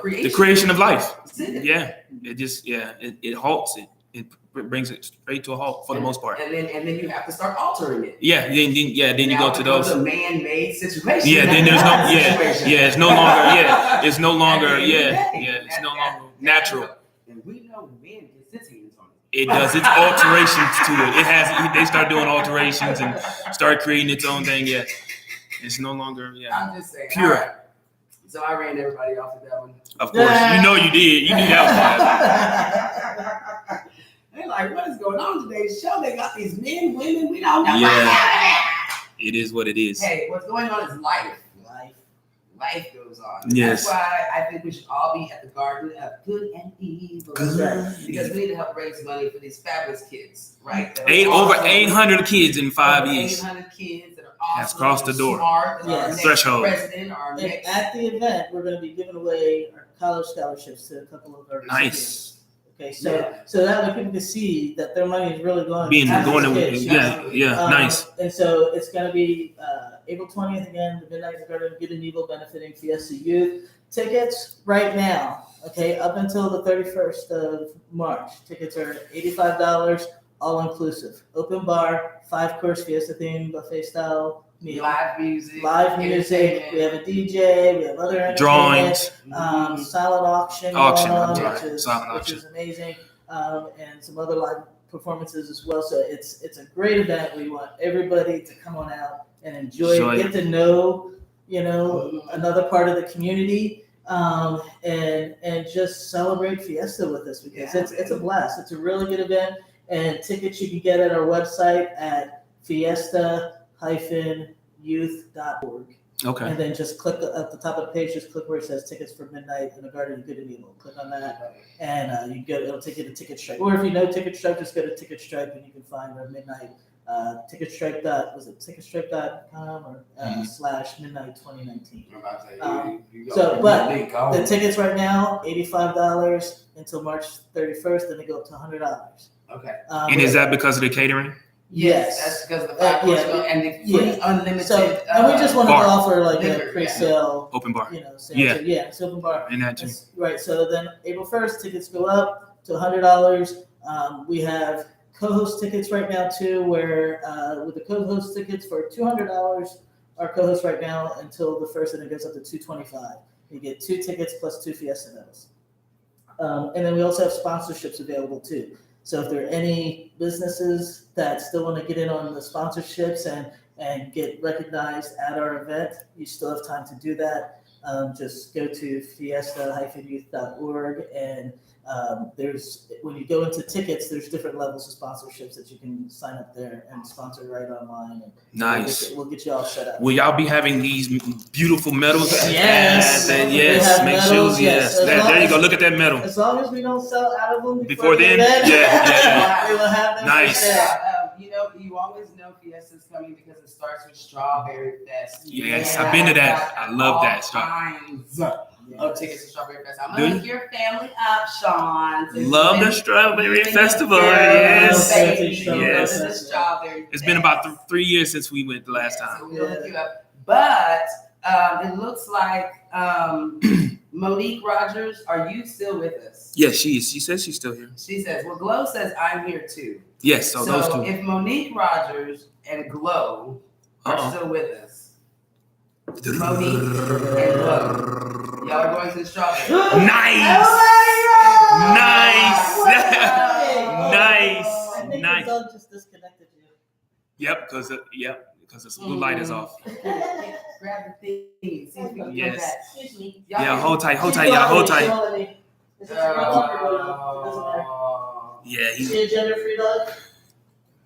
creation. The creation of life. That's it. Yeah. It halts it. It brings it straight to a halt for the most part. And then you have to start altering it. Yeah. Then you Now go to it becomes those. a man-made situation. Yeah. Then there's no. Situation. Yeah. It's no longer. Yeah. It's no At longer. the end of the Yeah. day, Yeah. It's that- no that- longer natural. And we know man gets his hands on it. It does. It's alterations to it. It has. They start doing alterations and start creating its own thing. Yeah. It's no longer. Yeah. I'm just saying. Pure. All right. So I ran everybody off with that one. Of course. You know you did. You knew that was bad. They're like, what is going on today's show? They got these men, women, we don't know. Yeah. It is what it is. Hey, what's going on is life. Life goes on. Yes. That's why I think we should all be at the Garden of Good and Evil. Good. Because we need to help raise money for these fabulous kids, right? that are Over awesome. 800 kids in 5 Over years. 800 kids that are awesome. Has crossed the door. Smart, that are our Yes. next Threshold. president, our And next. at the event, we're going to be giving away our college scholarships to a couple of our recipients. Nice. Okay, so that way people can see that their money is really going Being to going to kids. yeah. Nice. And so it's going to be April 20th again, the Midnight Garden of Good and Evil benefiting Fiesta Youth. Tickets right now, okay, up until the 31st of March. Tickets are $85, all inclusive. Open bar, 5-course Fiesta themed buffet style meal. Live music. Live music. We have a DJ. We have other entertainment. Drawings. Silent auction. Auction, going on, I'm sorry. which is, Silent which auction. is amazing. And some other live performances as well. So it's a great event. We want everybody to come on out and enjoy it, get to know, another part of the community, and just celebrate Fiesta with us because it's a blast. It's a really good event, and tickets you can get at our website at fiesta-youth.org. Okay. And then just click at the top of the page, just click where it says tickets for Midnight in the Garden of Good and Evil. Click on that, and you go. It'll take you to Ticket Stripe. Or if you know Ticket Stripe, just go to Ticket Stripe, and you can find our Midnight ticketstripe.com or / Midnight 2019. The tickets right now $85 until March 31st, then they go up to $100. Okay. And is that because of the catering? Yes. That's because of the 5-course meal and the free unlimited. So, and we just wanted bar. to offer like Liquor, a pre-sale, Open bar. sandwich. It's open bar. And that too. Right. So then April 1st, tickets go up to $100. We have co-host tickets right now too, where with the co-host tickets for $200, our co-host right now until the 1st, and it goes up to $225. You get 2 tickets plus 2 Fiesta medals. And then we also have sponsorships available too. So if there are any businesses that still want to get in on the sponsorships and get recognized at our event, you still have time to do that. Just go to fiesta-youth.org, and when you go into tickets, there's different levels of sponsorships that you can sign up there and sponsor right online. And Nice. We'll get you all set up. Will y'all be having these beautiful medals? Yes. Yes. Make medals, sure. Yes. yes. There you go. Look at that medal. As long as we don't sell out of them Before the then? event, Yeah. we will have them. Nice. for sale. You always know Fiesta's coming because it starts with Strawberry Fest. Yes, I've been to that. I love that. Kinds of tickets to Strawberry Fest. I'm Do gonna you? hook your family up, Sean. Love the Strawberry Festival. Yes. Yes. Yes. It's been about 3 years since we went the last So time. we'll hook you up. But it looks like Monique Rogers, are you still with us? Yes, she is. She says she's still here. She says, well, Glow says I'm here too. Yes, so those two. If Monique Rogers and Glow are still with us, Monique and Glow, y'all are going to the strawberry. Nice! Oh Nice! I think Nice. the dog just disconnected you. Yep, because the blue light is off. Grab the thing. See if we can Yes. come back. Excuse me. Yeah, hold tight, y'all, hold tight. Yeah, Is she a gender-free dog?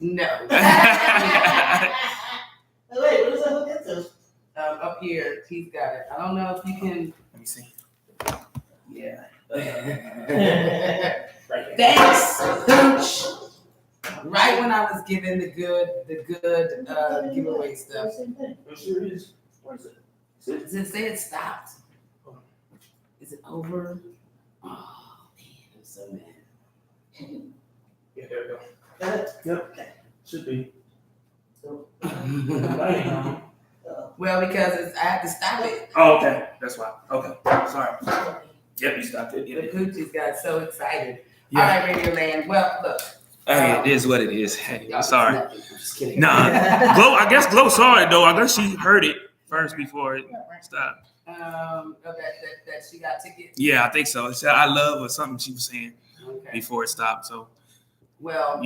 No. Oh, wait, what does that hook into? Up here, he's got it. I don't know if you can. Let me see. Yeah. Thanks, Hooch. Right when I was giving the good giveaway stuff. Sure is. Where is it? Does it say it stopped? Is it over? Oh man, I'm so mad. Yeah, there we go. Got it? Yep. Okay. Should be. Well, because I had to stop it. Oh, okay. That's why. Okay. Sorry. Yep, you stopped it. The Poochies got so excited. Yeah. All right, Radio Land. Well, look. Hey, it is what it is. Hey, Y'all, sorry. I'm just kidding. Nah. I guess Glow saw it though. I guess she heard it first before it stopped. That she got tickets. Yeah, I think so. She said "I love" or something she was saying Okay. before it stopped. So Well,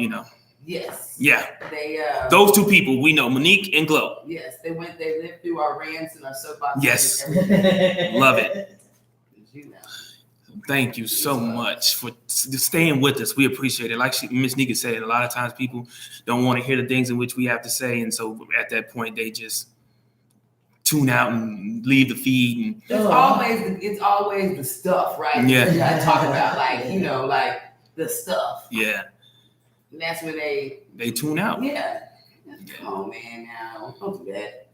yes. Yeah. They Those two people we know, Monique and Glow. Yes, they lived through our rants and our soapboxes. Yes. And everything. Love it. You know. Thank you so much for staying with us. We appreciate it. Like Ms.Neka said, a lot of times people don't want to hear the things in which we have to say, and so at that point they just tune out and leave the feed. And It's always the stuff, right? Yeah. You gotta talk about like the stuff. yeah, And that's when they tune out. yeah. Come on, man, now don't do that.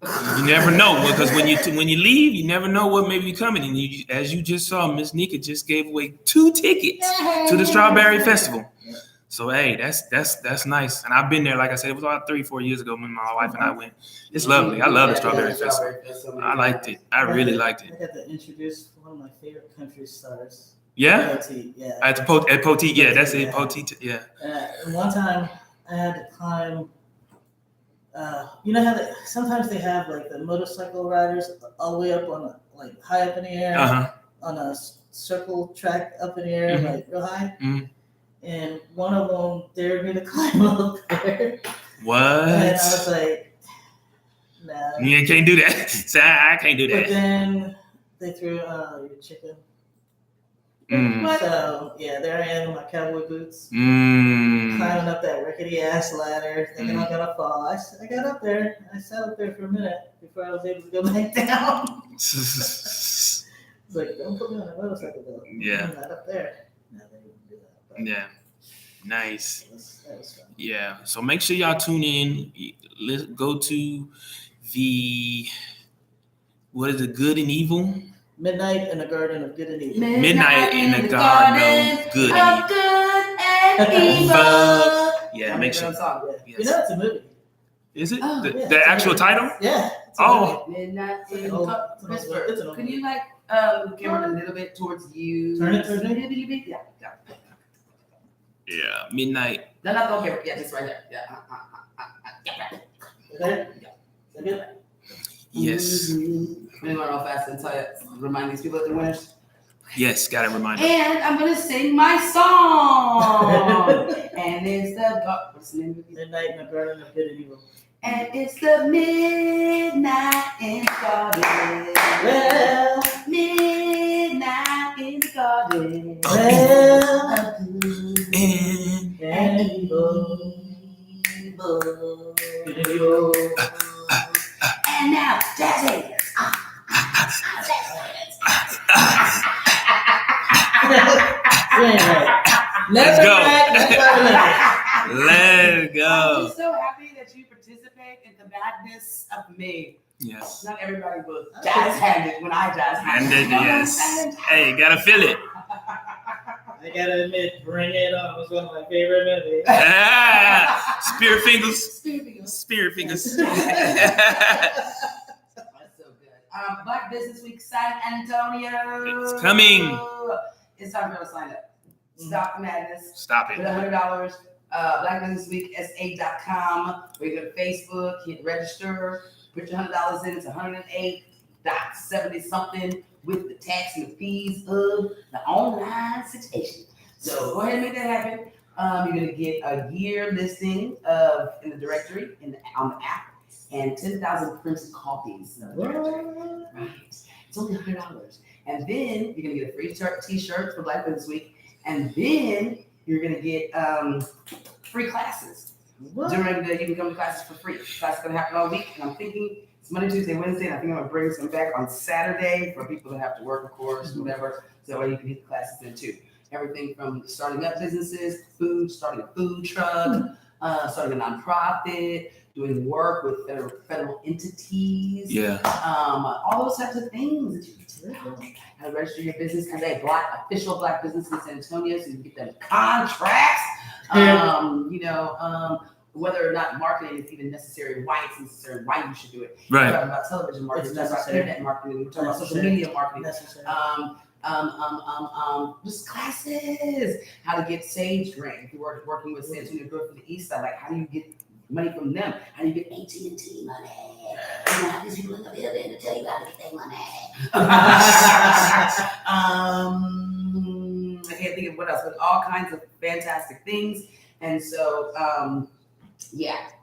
You never know, because when you leave, you never know what may be coming. And you, as you just saw, Ms.Neka just gave away 2 tickets to the Strawberry Festival. So hey, that's nice. And I've been there, like I said, it was about 3-4 years ago when my wife and I went. It's lovely. I love the Strawberry Festival. I liked it. I really liked it. I got to introduce one of my favorite country stars. Yeah? Poteet, yeah. At Poteet, yeah, that's it. Yeah. Poteet, yeah. And one time I had to climb. You know how sometimes they have like the motorcycle riders all the way up on high up in the air on a circle track up in the air, like real high. Mm-hmm. And one of them dared me to climb up there. What? And I was like, nah. You can't do that. So I can't do But that. then they threw your chicken. Mm. So yeah, there I am in my cowboy boots, Mm. climbing up that rickety ass ladder, thinking I'm gonna fall. I got up there. I sat up there for a minute before I was able to go back down. It's like, don't put me on a motorcycle though. Yeah. I'm not up there. No, they didn't do that. But Yeah. Nice. that was fun. Yeah. So make sure y'all tune in. Let's go to what is it? Good and Evil? Midnight in the Garden of Good and Evil. Midnight in the Garden of Good and Evil. Yeah, make sure. You know it's a movie. Is it? Oh, the yeah, the actual title? Yeah. Oh. Midnight in It's the an Garden. old- Christopher, it's an old can movie. you the camera a little bit towards you? Turn it towards me? Yeah. Yeah. Midnight. No, not the whole camera. Yeah, just right there. Yeah. Okay? Is that good? Yes. We want to go fast and remind these people that they're winners. Yes. Got to remind them. And I'm gonna sing my song. And it's what's the name of it? Midnight in the Garden of Good and Evil. And it's the midnight in the garden. Well, Midnight in the garden. well, Of good And and evil. evil. Good and evil. And now, Jazzy. Let's go. Let's let's I'm go. just so happy that you participate in the madness of me. Yes. Not everybody will jazz-handed when I And jazz-handed. then, yes. Hey, gotta feel it. I gotta admit, Bring It On was one of my favorite movies. Ah, Spirit fingers. Speaking of Spirit fingers. That's so good. Black Business Week, San Antonio. It's coming. It's time for you to sign up. Stop the madness. Stop With it. $100. Black Business Week, SA.com. Or you go to Facebook, hit register, put your $100 in. It's $108.70 something with the tax and the fees of the online situation. So go ahead and make that happen. You're gonna get a year listing of in the directory on the app and 10,000 printed copies of the directory. Right. It's only $100. And then you're gonna get a free t-shirt for Black Business Week. And then you're gonna get free classes. During the you can come to classes for free. Class is gonna happen all week, and I'm thinking it's Monday, Tuesday, Wednesday, and I think I'm gonna bring some back on Saturday for people that have to work, of course, whatever. So that way you can hit the classes in too. Everything from starting up businesses, food, starting a food truck, starting a nonprofit, doing work with federal entities. Yeah. All those types of things that you can do. How to register your business today. Official Black business in San Antonio, so you can get them contracts. Whether or not marketing is even necessary, why it's necessary, why you should do it. Right. We're talking about television marketing, we're talking about internet marketing, we're talking about social media marketing. Just classes, how to get Sage Grant. If you're working with San Antonio Growth from the East Side, like how do you get money from them? How do you get AT&T money? You know, these people in the building to tell you how to get their money. I can't think of what else, but all kinds of fantastic things. And so,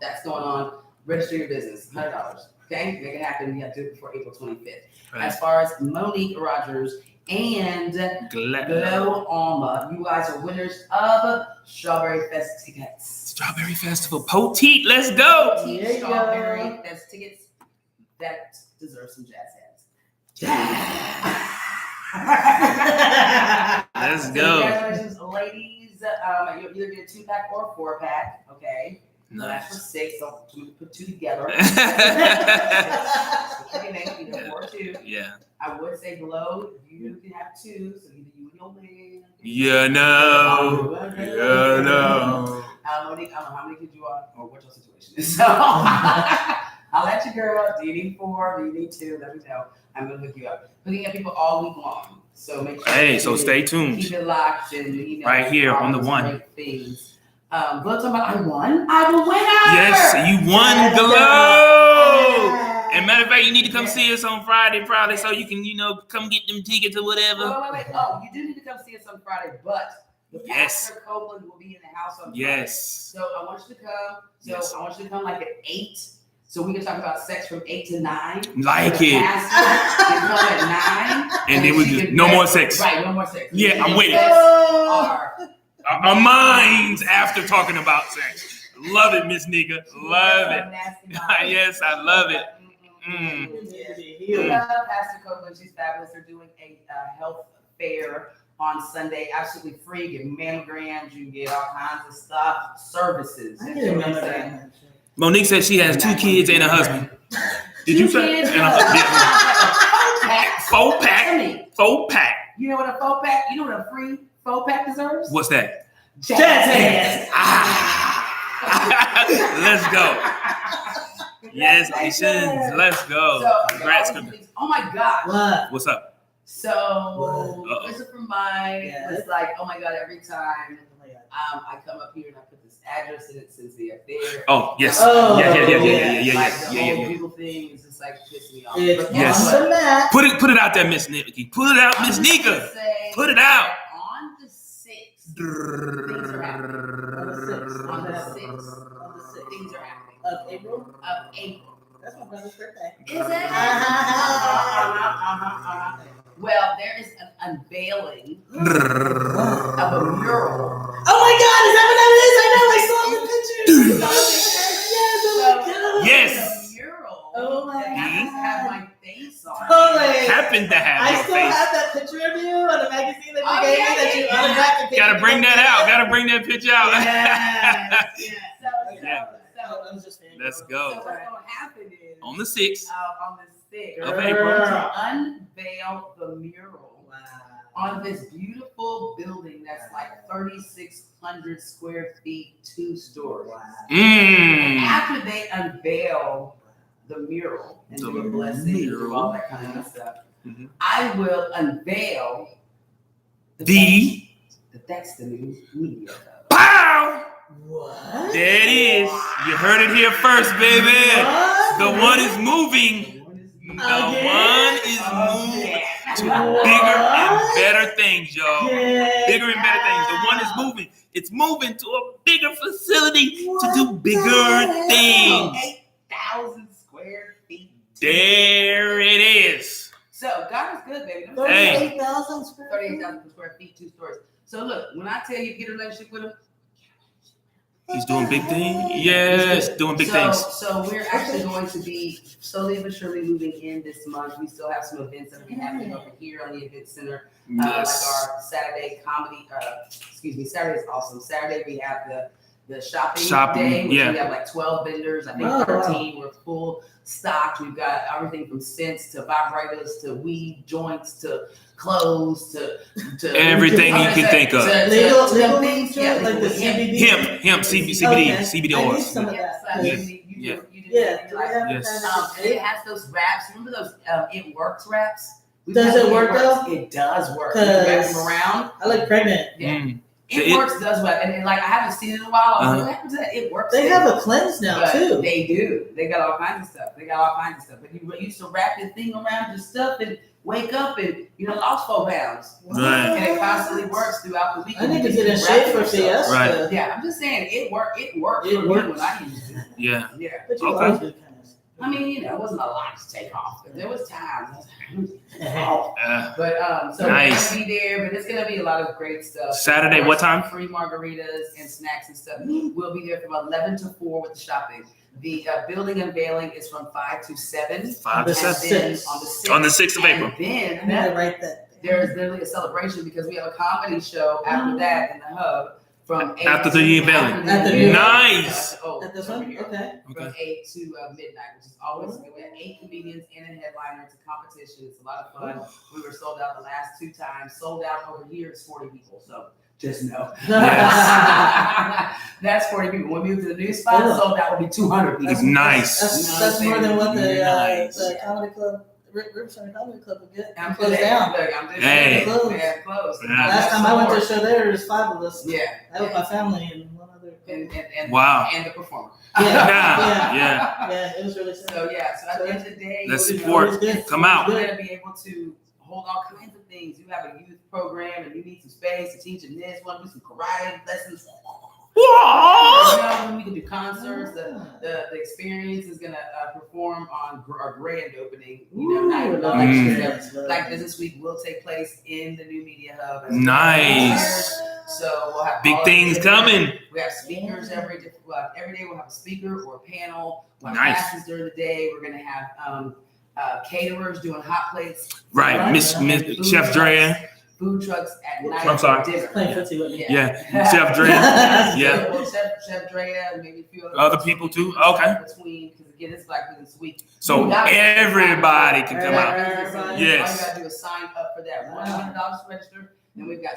that's going on. Register your business, $100. Okay, make it happen. You have to do it before April 25th. Right. As far as Monique Rogers and Glow Alma, you guys are winners of Strawberry Fest tickets. Strawberry Festival. Poteet, let's go. Poteet Strawberry Fest tickets that deserve some jazz hands. Let's So go. congratulations, ladies. You'll either get a 2-pack or a 4-pack. Okay. No, that's for 6. So we put 2 together. Either 4 or 2. Yeah. I would say Glow, you can have 2, so either you and your man. Yeah, no. Yeah, no. Monique, I don't know how many kids you are or what your situation is. So I'll let you, girl. Do you need 4? Do you need 2? Let me know. I'm gonna hook you up. Hooking up people all week long. So make sure. Hey, so stay tuned. Keep it locked and right here on the one. Great things. Glow talking about I won. I'm a winner. Yes, you won Glow. And matter of fact, you need to come see us on Friday, probably, so you can, come get them tickets or whatever. Wait. Oh, you do need to come see us on Friday, but the Pastor Copeland will be in the house on Friday. Yes. So I want you to come. Yes. I want you to come like at 8. So we can talk about sex from 8 to 9. Like it. Pastor can come at 9. And then we just, no more sex. Right, no more sex. Yeah, I'm with it. Our minds after talking about sex. Love it, Ms.Neka. Love it. Yes, I love it. Pastor Copeland, she's fabulous. They're doing a health fair on Sunday, absolutely free. You get mammograms, you can get all kinds of stuff, services. I get a mammogram. Monique said she has 2 kids and a husband. Did you say? And a Faux pack. You know what a faux pack? You know what a free faux pack deserves? What's that? Jazz hands. Let's go. Yes, Haitians. Let's go. So, Congrats. Oh my God. What? What's up? So Christopher Mine was like, oh my God, every time I come up here and I put this address in it since the affair. Oh, yes. Oh, Yeah. Like the whole people thing is just like pissing me off. Yes. Put it out there, Ms.Neka. Put it out, Ms.Neka. Put it out. On the 6th. Things are happening. Of April? Of April. That's my brother's birthday. Is it? Well, there is an unveiling of a mural. Oh my God, is that what that is? I know, I saw the picture. Yes. A mural Oh my that happens to have God. my face on it. Totally. Happened to have I your still face. have that picture of you on the magazine that you Oh, gave yeah, me that you yeah. autographed and Gotta bring that out. Gotta bring that picture out. Yes. Yeah. I was just saying. Let's So go. what's going to happen is On the 6th. on the 6th Of April. to unveil the mural on this beautiful building that's like 3,600 square feet, 2 stories. And after they unveil the mural and The do a blessing and do all that kind of stuff, I will unveil that's the new media hub. Pow! What? There it is. You heard it here first, baby. What? The one is moving. The one is moving to bigger and better things, y'all. Bigger and better things. The one is moving. It's moving to a bigger facility to do bigger things. 8,000 square feet. There it is. So God is good, baby. 38,000 square feet. 38,000 square feet, 2 stories. So look, when I tell you get a relationship with him, He's doing big things. Yes, doing big things. So we're actually going to be slowly but surely moving in this month. We still have some events that are happening over here on the event center, like our Saturday comedy. Saturday is awesome. Saturday we have the shopping day, which we have like 12 vendors. I think 13. We're full stocked. We've got everything from scents to vibrators to weed joints to clothes to everything you can think of. Legal things, like the CBD. Hemp, CBD oils. Some of that. It has those wraps. Remember those It Works wraps? Does it work though? It does work. You wrap them around. I like pregnant. Yeah. It Works does what, and like I haven't seen it in a while. I was like, what happened to that? It Works. They have a cleanse now too. They do. They got all kinds of stuff. But you used to wrap your thing around your stuff and wake up and lost 4 pounds. Right. And it constantly works throughout the week. I need to get in shape for Fiesta. Right. Yeah, I'm just saying it worked. It worked for me when I used it. Yeah. Yeah. But you always do kind of. I mean, it wasn't a lot to take off, but there was times. So nice. we're gonna be there, but it's gonna be a lot of great stuff. Saturday, what time? Free margaritas and snacks and stuff. We'll be there from 11 to 4 with the shopping. The building unveiling is from 5 to 7. 5 to 7. On the 6th of April. And then there's literally a celebration because we have a comedy show after that in the hub. From 8 after the unveiling. Nice. At the sun? Okay. From 8 to midnight, which is always good. We have 8 comedians and a headliner. It's a competition. It's a lot of fun. We were sold out the last 2 times. Sold out over here. It's 40 people. So just know. Yes. That's 40 people. When we move to the new spot, sold out will be 200 people. It's nice. That's more than what the comedy club. Riverside Comedy Club will get closed down. Hey. Closed. Last time I went to a show there was 5 of us. Yeah. I with my family and one other. And wow. And the performer. Yeah, it was really sad. So at the end of the day, let's support. Come out. We're gonna be able to hold all kinds of things. You have a youth program and you need some space to teach in this. Want to do some karate lessons? We can do concerts. The experience is gonna perform on our grand opening. Black Business Week will take place in the new media hub. Nice. So we'll have big things coming. We have speakers every day. We'll have a speaker or a panel. We'll have Nice. classes during the day. We're gonna have caterers doing hot plates. Right, Miss Chef Drea. Food trucks at night. I'm sorry. Dinner. Playing footsie with me. Yeah. Chef Drea. Yeah. Well, Chef Drea and maybe a few other people too. Okay. Between, because again, it's Black Business Week. So everybody can come out. Yes. All you gotta do is sign up for that. $100 to register. Then we've got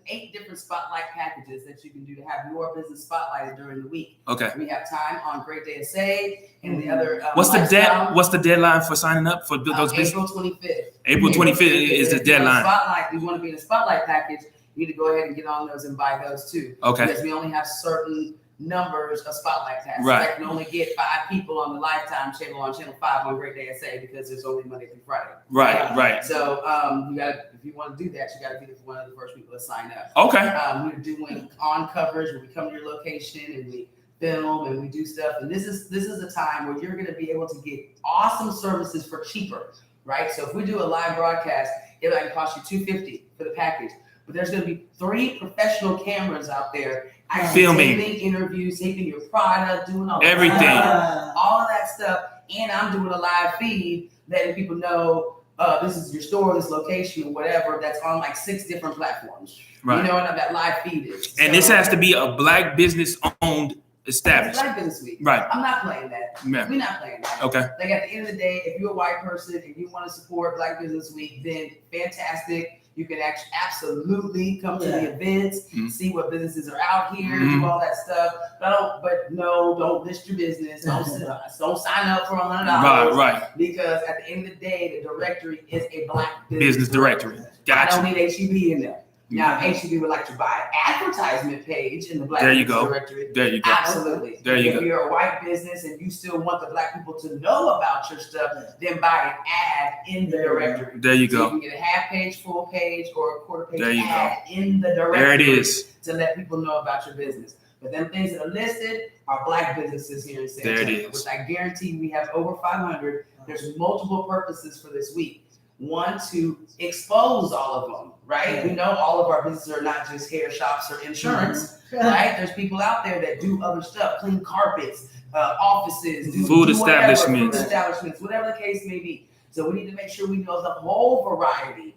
8 different spotlight packages that you can do to have your business spotlighted during the week. Okay. We have time on Great Day of Say and the other. What's the deadline for signing up for those business? April 25th. April 25th is the deadline. Spotlight. You want to be in a spotlight package. You need to go ahead and get on those and buy those too. Okay. Because we only have certain numbers of spotlight passes. Right. I can only get 5 people on the Lifetime channel on Channel 5 on Great Day of Say because there's only Monday through Friday. Right. So you got if you want to do that, you got to be one of the first people to sign up. Okay. We're doing on coverage where we come to your location and we film and we do stuff. And this is a time where you're going to be able to get awesome services for cheaper, right? So if we do a live broadcast, it might cost you $250 for the package. But there's going to be 3 professional cameras out there filming, taking interviews, taking your product, doing all everything, all of that stuff. And I'm doing a live feed, letting people know this is your store, this location, or whatever. That's on like 6 different platforms. Right. You know what that live feed is. And this has to be a Black business owned established. Black Business Week. Right. I'm not playing that. Yeah. We're not playing that. Okay. Like at the end of the day, if you're a white person and you want to support Black Business Week, then fantastic. You can actually absolutely come to the events, see what businesses are out here, Mhm. do all that stuff. Don't list your business. Don't sign up for $100. Right. Because at the end of the day, the directory is a Black Business directory. I Gotcha. don't need HEB in there. Now, if HEB would like to buy an advertisement page in the Black There you Business go. Directory, There you go. absolutely. There you if go. you're a white business and you still want the Black people to know about your stuff, then buy an ad in the directory. There you So go. you can get a half page, full page, or a quarter page There you ad in the directory. There it is. To let people know about your business. But them things that are listed are Black businesses here in San Antonio. There it is. Which I guarantee we have over 500. There's multiple purposes for this week. One, to expose all of them, right? We know all of our businesses are not just hair shops or insurance, right? There's people out there that do other stuff, clean carpets, offices, Food do whatever, establishments. food establishments, whatever the case may be. So we need to make sure we know the whole variety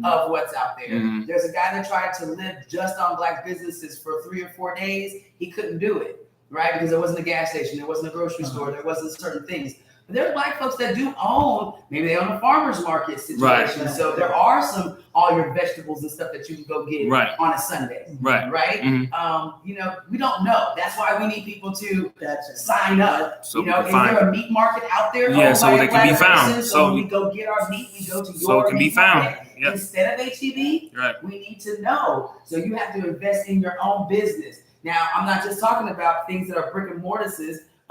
of what's out there. Mhm. There's a guy that tried to live just on Black businesses for 3 or 4 days. He couldn't do it, right? Because there wasn't a gas station, there wasn't a grocery store, there wasn't certain things. But there are Black folks that do own, maybe they own a farmer's market situation. Right. So there are all your vegetables and stuff that you can go get on a Sunday. Right. Right? We don't know. That's why we need people to sign up. So Is there a meat market out there? Yeah, so they can be found. So when we go get our meat, we go to your So it can be meat found. market Yep. instead of HEB. Right. We need to know. So you have to invest in your own business. Now, I'm not just talking about things that are brick and mortars.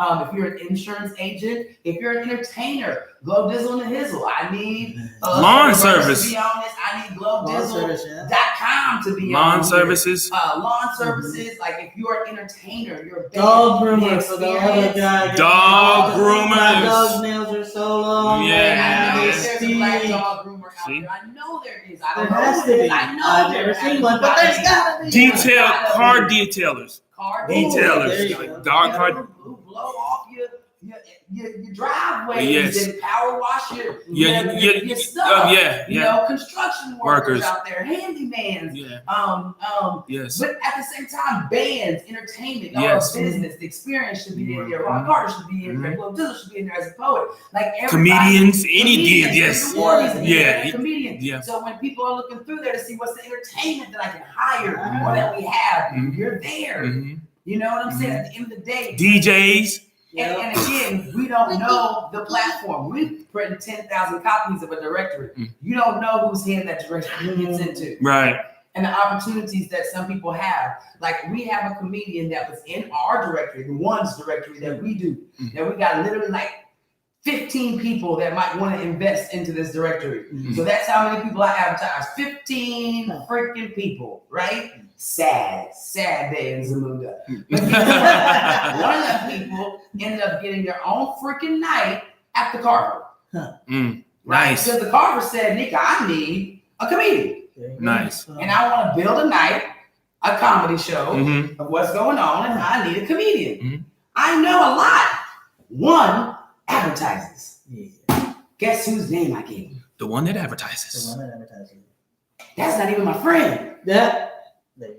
If you're an insurance agent, if you're an entertainer, Glow Dizzle and Hizzle. I need lawn service. To be on this, I need glowdizzle.com to be lawn on services. Lawn services. Like if you're an entertainer, you're a dog groomer for the other guy. Dog groomers. My dog's nails are so long. Yeah. I know there's a Black dog groomer out there. I know there is. I don't There know. has to be. I know. I've never seen one, but there's gotta be. Car detailers. Car Detailers. Go. Dog car. Who blow off your driveways and power wash your stuff. Construction workers out there, handymans. Yes. But at the same time, bands, entertainment, Yes. business, the experience should be in there. Ron Carter should be in there. Glow Dizzle should be in there as a poet. Like Comedians, yes. Yeah. Comedians. Yeah. So when people are looking through there to see what's the entertainment that I can hire or that we have, you're there. You know what I'm saying? At the end of the day, DJs. And again, we don't know the platform. We print 10,000 copies of a directory. You don't know whose hand that directory gets into. Right. And the opportunities that some people have. Like we have a comedian that was in our directory, the one's directory that we do. That we got literally like 15 people that might want to invest into this directory. So that's how many people I advertise. 15 freaking people, right? Sad day in Zamunda. But one of them people ended up getting their own freaking night at the Carver. Nice. Because the Carver said, Nika, I need a comedian. Nice. And I want to build a night, a comedy show of what's going on, and I need a comedian. I know a lot. One advertises. Guess whose name I gave him? The one that advertises. That's not even my friend. Yeah.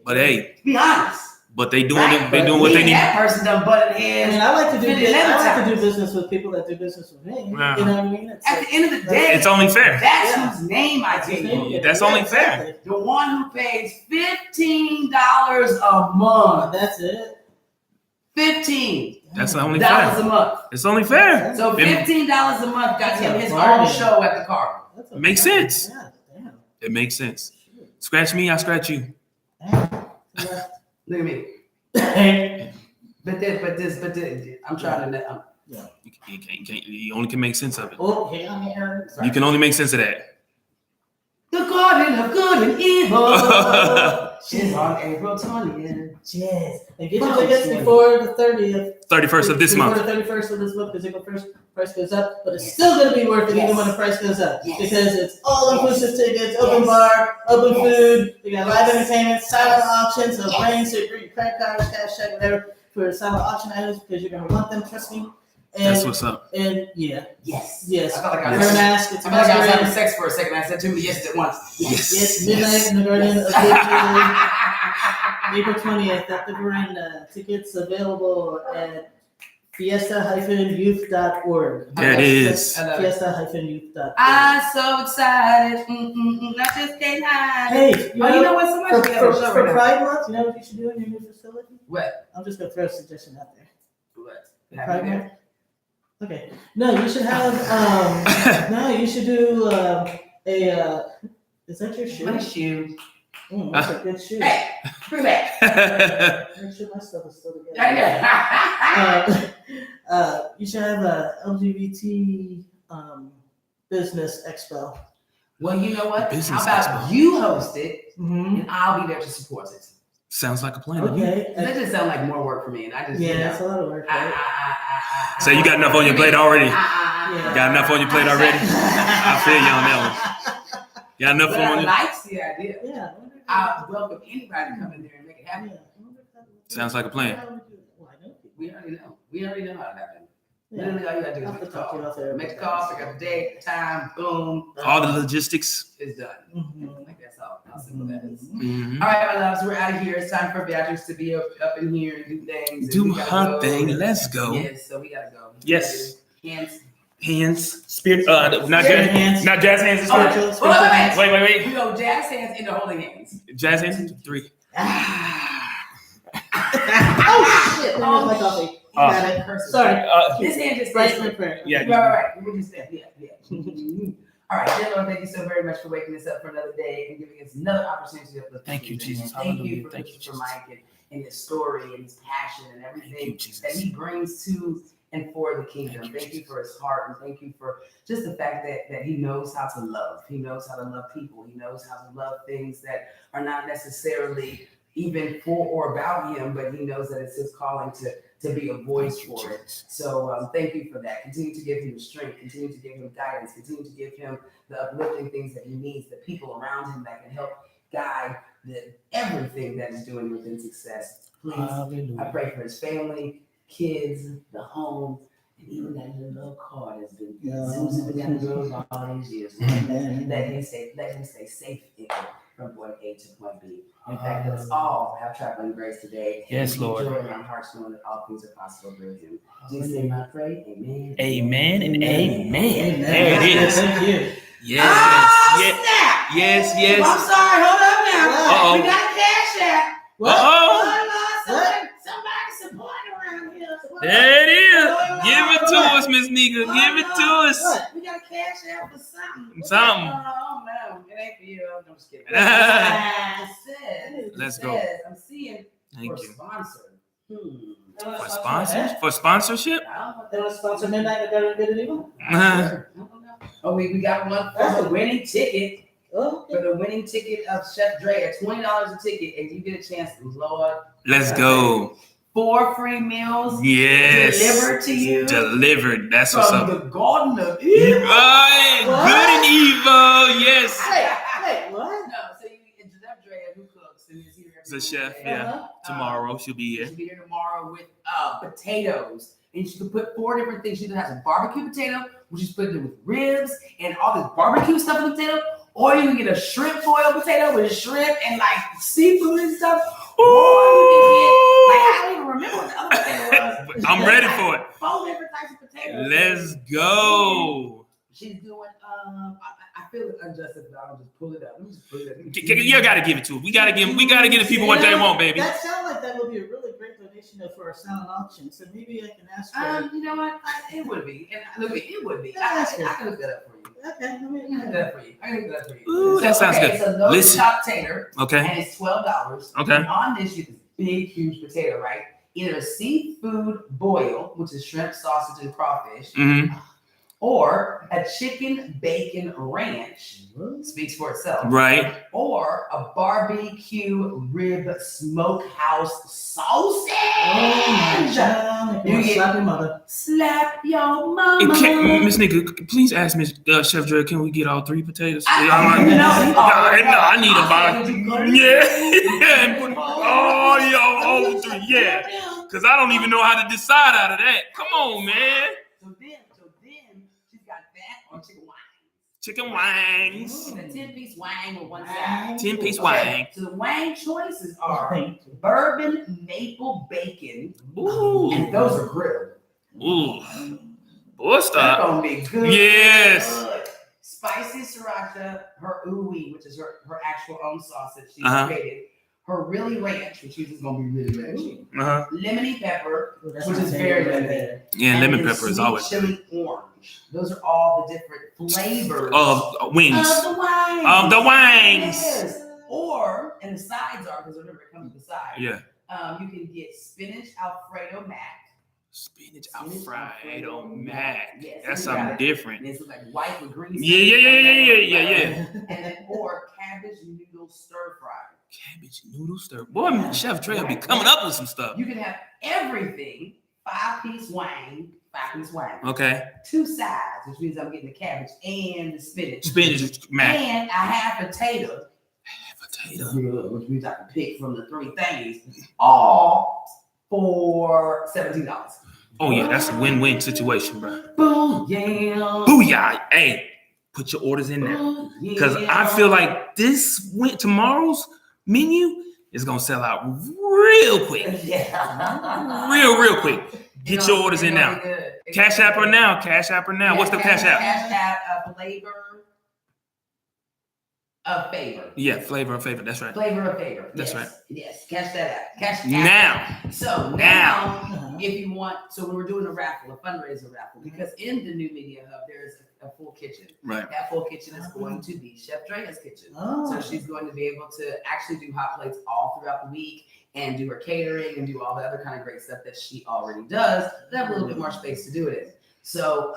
But hey, To be honest. but they doing it. They doing what they need. That person done butted heads. I like to do business with people that do business with me. Yeah. You know what I mean? At the end of the day, It's only fair. that's whose name I gave him. That's only fair. The one who pays $15 a month. That's it. 15 That's only dollars fair. a month. It's only fair. So $15 a month got That's him a his bargain. own show at the Carver. It makes sense. Yeah, damn. It makes sense. Scratch me, I scratch you. Yeah. Look at me. But I'm trying to. You can't. You only can make sense of it. Oh, yeah. You can only make sense of that. The Garden of Good and Evil. She's on April 20th. Yes. And get your tickets before the 30th. 31st of this month. Before the 31st of this month, because the price goes up. But it's still going to be worth it even when the price goes up. Yes. Because it's all-inclusive tickets, open bar, open food. You got live entertainment, silent auction. So bring your credit cards, cash check, whatever, for silent auction items because you're going to want them, trust me. And, That's what's up. And yeah. Yes. Yes. I felt like I Wear a was, mask. It's I felt like I was having masquerade. sex for a second. I said two yes at once. Yes, midnight in the Garden of April 20th at the Veranda. Tickets available at Fiesta-youth.org. There it is. I love it. Fiesta-youth.org. I'm so excited. I just can't hide. Hey, You know what? Somebody should have a show for right now. Pride Month, you know what you should do in your new facility? What? I'm just gonna throw a suggestion out there. What? Pride Month. Okay. No, you should have. No, you should do a. Is that your shoe? My shoe. That's a good shoe. Hey, bring back. Make sure my stuff is still together. You should have a LGBT business expo. Well, you know what? Business How about expo. you host it Mm-hmm. and I'll be there to support it? Sounds like a plan to me. Okay. That just sounds like more work for me, and I just Yeah, it's a lot of work. Right? So you got enough on your plate already? Yeah. Got enough on your plate already? I feel you on that one. Got enough But I on you? like the idea. Yeah. I welcome anybody to come in there and make it happen. Sounds like a plan. We already know. We already know how it happened. Yeah. Literally, all you gotta do I'll is make have a to talk to you call. off there. Make a call, pick up the date, time, boom, All the logistics. it's done. Mhm. Like that's all. How simple that is. Mhm. All right, my loves, we're out of here. It's time for Beatrice to be up in here and do things. and Do we gotta her go. thing. Let's go. Yes, so we gotta go. Yes. Hands. Hands, spirit, not Spirit jazz hands. not jazz hands. It's Oh, spirit. Spiritual wait, hands. Wait. We go jazz hands into holding hands. Jazz hands, 3. Oh shit! There goes my coffee. Oh. Got it. Sorry. This hand just Right stays in the straight. prayer. Yeah. Right. We'll just stay. Yeah. All right, dear Lord, thank you so very much for waking us up for another day and giving us another opportunity to uplift Thank you, people. Jesus. Thank you Hallelujah. for Thank you, Christopher Jesus. Mike and his story and his passion and Thank everything you, Jesus. that he brings to and for the kingdom. Thank you, Thank you Jesus. for his heart and thank you for just the fact that he knows how to love. He knows how to love people. He knows how to love things that are not necessarily even for or about him, but he knows that it's his calling to be a voice Thank you, for it. Jesus. So thank you for that. Continue to give him the strength. Continue to give him guidance. Continue to give him the uplifting things that he needs, the people around him that can help guide everything that he's doing within success. Please, I Hallelujah. pray for his family, kids, the home, and even that little car that's been zooming down the road all these years. Let him stay safe in it from point A to point B. In fact, let us all have traveling grace today. Yes, and Lord. Joy in our hearts, knowing that all things are possible through him. In Jesus' name I pray. Amen. Amen and amen. Amen. There it is. Thank you. Yes. Oh, Yes. snap! Yes. I'm Yes. sorry. Hold up now. Uh-oh. We got a cash app. What? Oh, somebody supporting around here. There it is. Give it to us, Ms.Neka. Give it to us. What? We got a cash app for something. Something. Oh, no. It ain't for you. I'm just kidding. Let's It go. says, I'm seeing Thank for you. sponsor. For sponsors? For sponsorship? They want to sponsor Midnight and Better Good and Evil? Oh, we got one for the winning ticket. Oh, For the winning ticket of Chef Dre at $20 a ticket, and you get a chance, Lord. Let's go. 4 free meals Yes. delivered to you Delivered. That's what's from up. the Garden of Oh, Eden. What? good and evil. Yes. Hey, what? No, so you Chef Dre, who cooks and is here every The chef, day. yeah. Tomorrow she'll be here. She'll be here tomorrow with potatoes. And she can put 4 different things. She either has a barbecue potato, which she's putting it with ribs and all this barbecue stuff in the potato, or you can get a shrimp foil potato with shrimp and like seafood and stuff. Or you can get, like, I don't even remember what the other potato was. I'm ready for it. 4 different types of potatoes. Let's go. She's doing, I feel it unjustified, but I'll just pull it up. Let me just pull it up. You gotta give it to us. We gotta give the people what they want, baby. That sounds like that would be a really great donation for our silent auction. So maybe I can ask for You know what? It would be. And look, it would be. Yeah, I can look that up for you. Okay, I can look that for you. I can look that for you. Ooh, that sounds good. It's a loaded Listen. top tater, Okay. and it's $12. Okay. And on this, you get this big, huge potato, right? Either a seafood boil, which is shrimp, sausage, and crawfish, Mm-hmm. or a chicken bacon ranch, speaks for itself, Right. or a barbecue rib smokehouse sausage. Oh my God. You get- Slap your mother. Slap your mama. Miss Neka, please ask Miss Chef Dre, can we get all 3 potatoes? I need about yeah. And put all 3, yeah. Cause I don't even know how to decide out of that. Come on, man. So then she's got that on chicken wine. Chicken wings. A 10-piece wang with one side. 10-piece Okay, wang. so the wang choices are bourbon maple bacon, Ooh. and those are grilled. Ooh. Boy, That's stop. gonna be good. Yes. Good. Spicy sriracha, her ooey, which is her actual own sauce that she created. Her really ranch, which is gonna be really ranchy. Lemony pepper, which is very lemony. Yeah, and lemon then pepper is sweet always chili orange. Those are all the different flavors of wings. Of the wings. Of the wings. Yes. Or, and the sides are, because remember, it comes with the side. Yeah. You can get spinach Alfredo mac. Spinach Alfredo mac. Yes, that's something different. And it's like white with green. Yeah. And then, or cabbage noodle stir fry. Cabbage noodle stir. Boy, Chef Trey will be coming up with some stuff. You can have everything. 5-piece wang. Okay. 2 sides, which means I'm getting the cabbage and the spinach. Spinach mac. And a half potato. Potato. Which means I can pick from the 3 things. All for $17. Oh yeah, that's a win-win situation, bro. Booyah. Booyah. Hey, put your orders in now. Because I feel like tomorrow's menu is gonna sell out real quick. Yeah. Real quick. Get your orders in now. Cash App her now. What's the Cash App? Cash App, Flavor of Favor. Yeah, Flavor of Favor. That's right. Flavor of Favor. That's right. Yes, cash that out. Cash now. So now, if you want, so we were doing a raffle, a fundraiser raffle, because in the new media hub there is a full kitchen. Right. That full kitchen is going to be Chef Drea's kitchen. Oh. So she's going to be able to actually do hot plates all throughout the week and do her catering and do all the other kind of great stuff that she already does. But have a little bit more space to do it in. So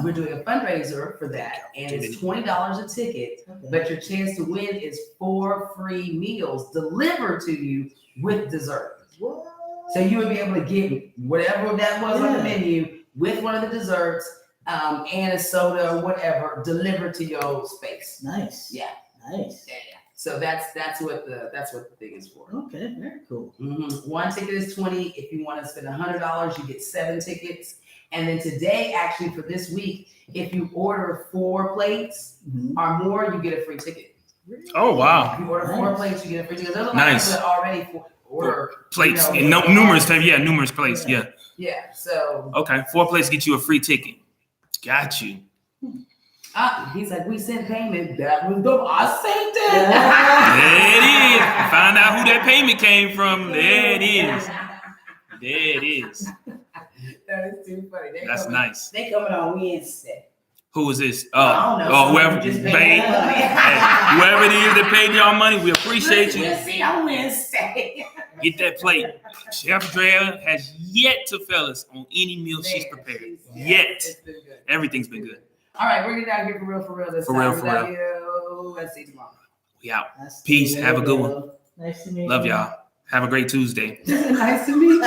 we're doing a fundraiser for that, and it's $20 a ticket. Okay. But your chance to win is 4 free meals delivered to you with dessert. What? So you would be able to get whatever that was on the menu with one of the desserts and a soda or whatever delivered to your space. Nice. Yeah. Nice. Yeah. So that's what the thing is for. Okay, very cool. Mm-hmm. 1 ticket is $20. If you want to spend $100, you get 7 tickets. And then today, actually, for this week, if you order 4 plates or more, you get a free ticket. Oh wow! If you order 4 plates, you get a free ticket. There's a lot of people that already order plates. Numerous plates. Yeah. Yeah. So. Okay, 4 plates get you a free ticket. Got you. He's like, we sent payment. That was dope. I sent it. There it is. Find out who that payment came from. There it is. That is too funny. That's nice. They coming on Wednesday. Who is this? I don't know. Whoever paid. Whoever it is that paid y'all money, we appreciate you. We'll see on Wednesday. Get that plate. Chef Drea has yet to fail us on any meal she's prepared. Yet. It's been good. Everything's been good. All right, we're getting out here for real this time. For real. Let's see you tomorrow. We out. Peace. Have a good one. Nice to meet you. Love y'all. Have a great Tuesday. Nice to meet you.